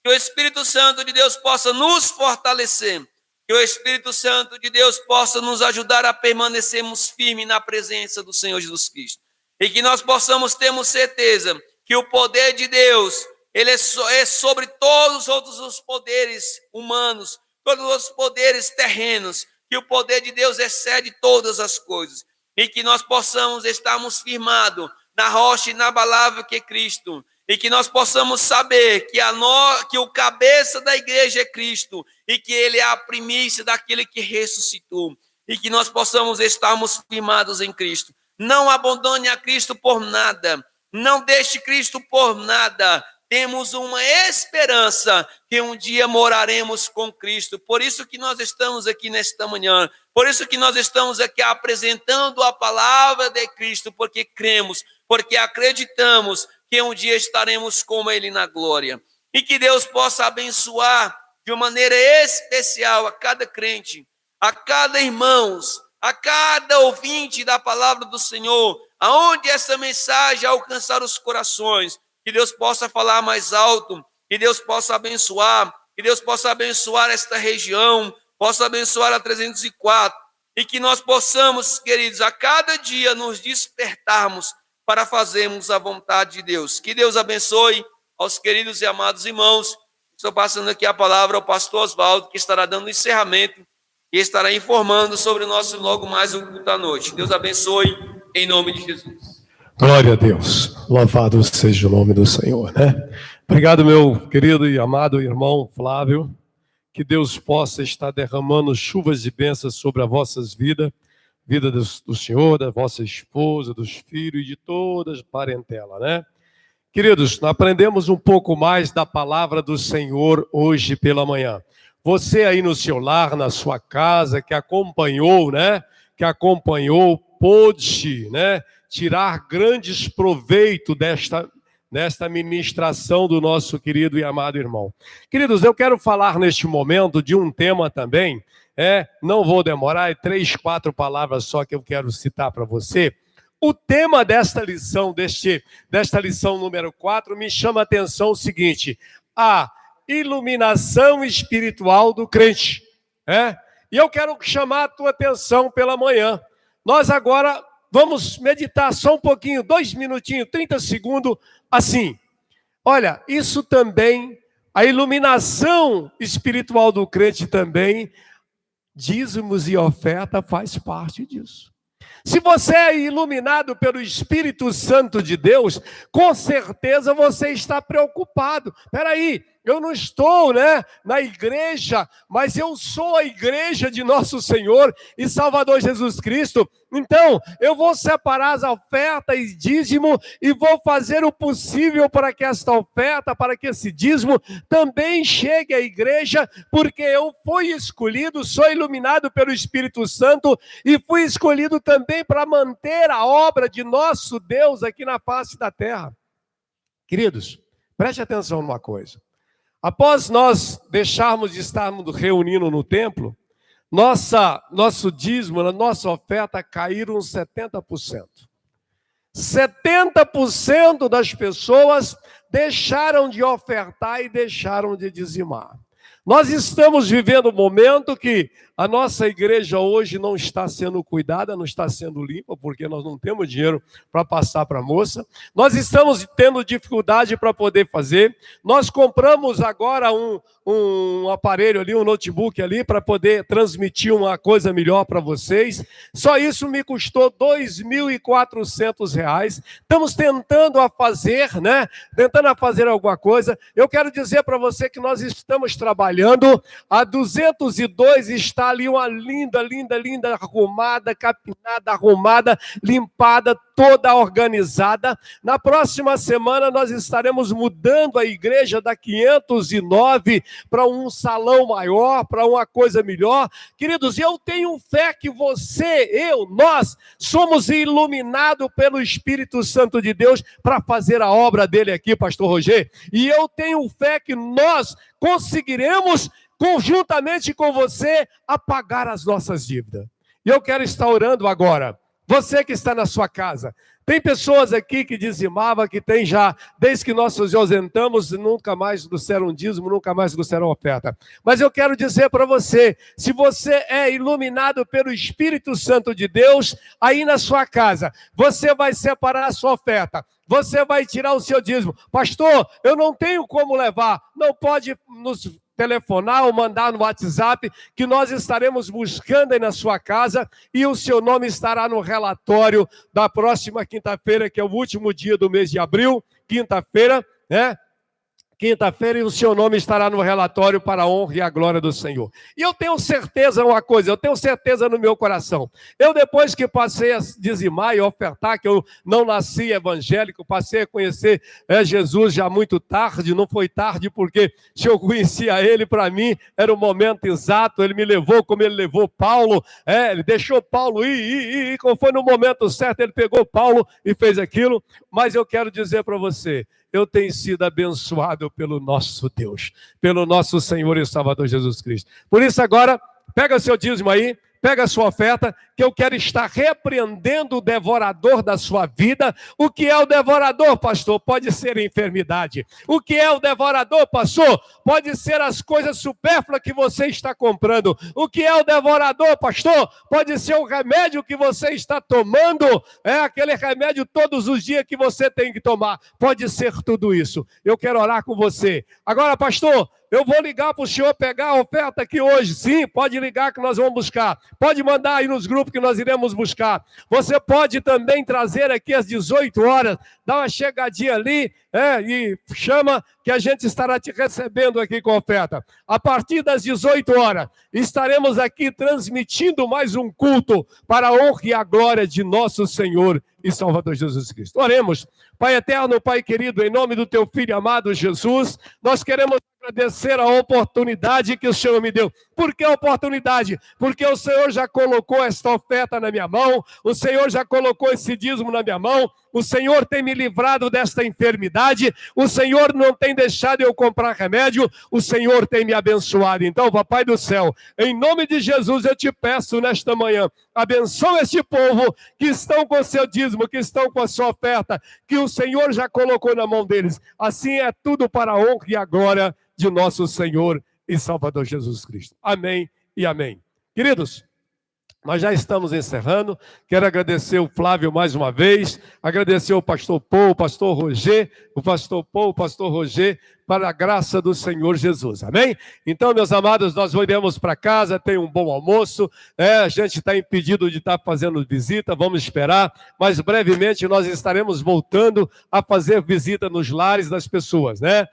Que o Espírito Santo de Deus possa nos fortalecer. Que o Espírito Santo de Deus possa nos ajudar a permanecermos firmes na presença do Senhor Jesus Cristo. E que nós possamos termos certeza que o poder de Deus, ele é sobre todos os outros poderes humanos, todos os poderes terrenos, que o poder de Deus excede todas as coisas. E que nós possamos estarmos firmados na rocha inabalável que é Cristo. E que nós possamos saber que o cabeça da igreja é Cristo. E que Ele é a primícia daquele que ressuscitou. E que nós possamos estarmos firmados em Cristo. Não abandone a Cristo por nada. Não deixe Cristo por nada. Temos uma esperança que um dia moraremos com Cristo. Por isso que nós estamos aqui nesta manhã. Por isso que nós estamos aqui apresentando a palavra de Cristo. Porque cremos, porque acreditamos que um dia estaremos com Ele na glória. E que Deus possa abençoar de uma maneira especial a cada crente, a cada irmão, a cada ouvinte da palavra do Senhor, aonde essa mensagem alcançar os corações, que Deus possa falar mais alto, que Deus possa abençoar, que Deus possa abençoar esta região, possa abençoar a 304, e que nós possamos, queridos, a cada dia nos despertarmos para fazermos a vontade de Deus. Que Deus abençoe aos queridos e amados irmãos. Estou passando aqui a palavra ao pastor Oswaldo, que estará dando encerramento e estará informando sobre o nosso logo mais um culto à noite. Deus abençoe, em nome de Jesus. Glória a Deus, louvado seja o nome do Senhor, né? Obrigado, meu querido e amado irmão Flávio, que Deus possa estar derramando chuvas de bênçãos sobre as vossas vidas, vida do Senhor, da vossa esposa, dos filhos e de todas as parentela, né? Queridos, aprendemos um pouco mais da palavra do Senhor hoje pela manhã. Você aí no seu lar, na sua casa, que acompanhou, né? Pôde, né? Tirar grandes proveito desta ministração do nosso querido e amado irmão. Queridos, eu quero falar neste momento de um tema também, não vou demorar, 3, 4 palavras só que eu quero citar para você. O tema desta lição, desta lição número 4, me chama a atenção o seguinte: a iluminação espiritual do crente. E eu quero chamar a tua atenção pela manhã. Nós agora vamos meditar só um pouquinho, 2 minutinhos, 30 segundos, assim. Olha, isso também, a iluminação espiritual do crente também, dízimos e oferta faz parte disso. Se você é iluminado pelo Espírito Santo de Deus, com certeza você está preocupado. Espera aí, eu não estou, na igreja, mas eu sou a igreja de nosso Senhor e Salvador Jesus Cristo. Então, eu vou separar as ofertas e dízimo e vou fazer o possível para que esta oferta, para que esse dízimo também chegue à igreja, porque eu fui escolhido, sou iluminado pelo Espírito Santo e fui escolhido também para manter a obra de nosso Deus aqui na face da terra. Queridos, preste atenção numa coisa. Após nós deixarmos de estarmos reunindo no templo, nosso dízimo, nossa oferta caíram 70%. 70% das pessoas deixaram de ofertar e deixaram de dizimar. Nós estamos vivendo um momento que a nossa igreja hoje não está sendo cuidada, não está sendo limpa, porque nós não temos dinheiro para passar para a moça. Nós estamos tendo dificuldade para poder fazer. Nós compramos agora um aparelho ali, um notebook ali, para poder transmitir uma coisa melhor para vocês. Só isso me custou R$ 2.400. Estamos tentando fazer alguma coisa. Eu quero dizer para você que nós estamos trabalhando. A 202 está ali uma linda, arrumada, capinada, limpada, toda organizada. Na próxima semana nós estaremos mudando a igreja da 509 para um salão maior, para uma coisa melhor. Queridos, eu tenho fé que nós somos iluminados pelo Espírito Santo de Deus para fazer a obra dele aqui, pastor Roger. E eu tenho fé que nós conseguiremos, conjuntamente com você, apagar as nossas dívidas. E eu quero estar orando agora. Você que está na sua casa, tem pessoas aqui que dizimavam, que tem já, desde que nós nos ausentamos, nunca mais trouxeram dízimo, nunca mais trouxeram oferta. Mas eu quero dizer para você, se você é iluminado pelo Espírito Santo de Deus, aí na sua casa, você vai separar a sua oferta. Você vai tirar o seu dízimo. Pastor, eu não tenho como levar. Não pode nos telefonar ou mandar no WhatsApp, que nós estaremos buscando aí na sua casa e o seu nome estará no relatório da próxima quinta-feira, que é o último dia do mês de abril, quinta-feira, Quinta-feira, e o seu nome estará no relatório para a honra e a glória do Senhor. E eu tenho certeza uma coisa, eu tenho certeza no meu coração. Eu, depois que passei a dizimar e ofertar, que eu não nasci evangélico, passei a conhecer Jesus já muito tarde, não foi tarde porque se eu conhecia ele, para mim era o momento exato, ele me levou como ele levou Paulo, ele deixou Paulo ir, e como foi no momento certo, ele pegou Paulo e fez aquilo. Mas eu quero dizer para você, eu tenho sido abençoado pelo nosso Deus, pelo nosso Senhor e Salvador Jesus Cristo. Por isso agora, pega o seu dízimo aí, pega a sua oferta, que eu quero estar repreendendo o devorador da sua vida. O que é o devorador, pastor? Pode ser a enfermidade. O que é o devorador, pastor? Pode ser as coisas supérfluas que você está comprando. O que é o devorador, pastor? Pode ser o remédio que você está tomando. É aquele remédio todos os dias que você tem que tomar. Pode ser tudo isso. Eu quero orar com você. Agora, pastor, eu vou ligar para o senhor pegar a oferta aqui hoje. Sim, pode ligar que nós vamos buscar. Pode mandar aí nos grupos que nós iremos buscar. Você pode também trazer aqui às 18 horas, dá uma chegadinha ali e chama que a gente estará te recebendo aqui com a oferta. A partir das 18 horas, estaremos aqui transmitindo mais um culto para a honra e a glória de nosso Senhor e Salvador Jesus Cristo. Oremos. Pai eterno, Pai querido, em nome do teu Filho amado Jesus, nós queremos agradecer a oportunidade que o Senhor me deu. Por que oportunidade? Porque o Senhor já colocou esta oferta na minha mão, o Senhor já colocou esse dízimo na minha mão, o Senhor tem me livrado desta enfermidade, o Senhor não tem deixado eu comprar remédio, o Senhor tem me abençoado. Então, Papai do céu, em nome de Jesus eu te peço nesta manhã, abençoa este povo que estão com seu dízimo, que estão com a sua oferta, que o Senhor já colocou na mão deles. Assim é tudo para a honra e a glória de nosso Senhor e Salvador Jesus Cristo. Amém e amém. Queridos, nós já estamos encerrando. Quero agradecer o Flávio mais uma vez, agradecer o pastor Paul, o pastor Roger, o pastor Paul, o pastor Roger, para a graça do Senhor Jesus. Amém? Então, meus amados, nós iremos para casa, tem um bom almoço, a gente está impedido de estar fazendo visita, vamos esperar, mas brevemente nós estaremos voltando a fazer visita nos lares das pessoas, né?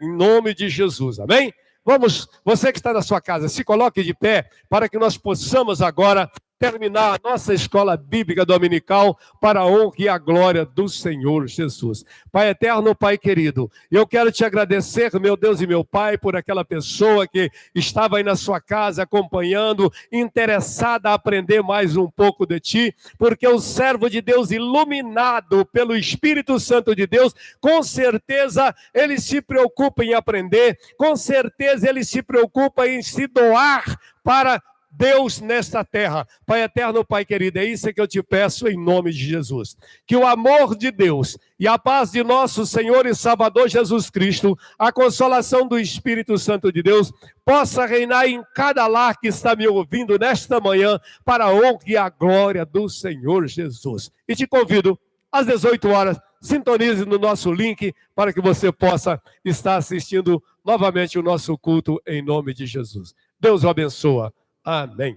Em nome de Jesus. Amém? Vamos, você que está na sua casa, se coloque de pé para que nós possamos agora terminar a nossa escola bíblica dominical para a honra e a glória do Senhor Jesus. Pai eterno, Pai querido, eu quero te agradecer, meu Deus e meu Pai, por aquela pessoa que estava aí na sua casa acompanhando, interessada a aprender mais um pouco de ti, porque o servo de Deus iluminado pelo Espírito Santo de Deus, com certeza ele se preocupa em aprender, com certeza ele se preocupa em se doar para Deus nesta terra. Pai eterno, Pai querido, é isso que eu te peço em nome de Jesus. Que o amor de Deus e a paz de nosso Senhor e Salvador Jesus Cristo, a consolação do Espírito Santo de Deus, possa reinar em cada lar que está me ouvindo nesta manhã, para a honra e a glória do Senhor Jesus. E te convido, às 18 horas, sintonize no nosso link, para que você possa estar assistindo novamente o nosso culto em nome de Jesus. Deus o abençoa. Amém.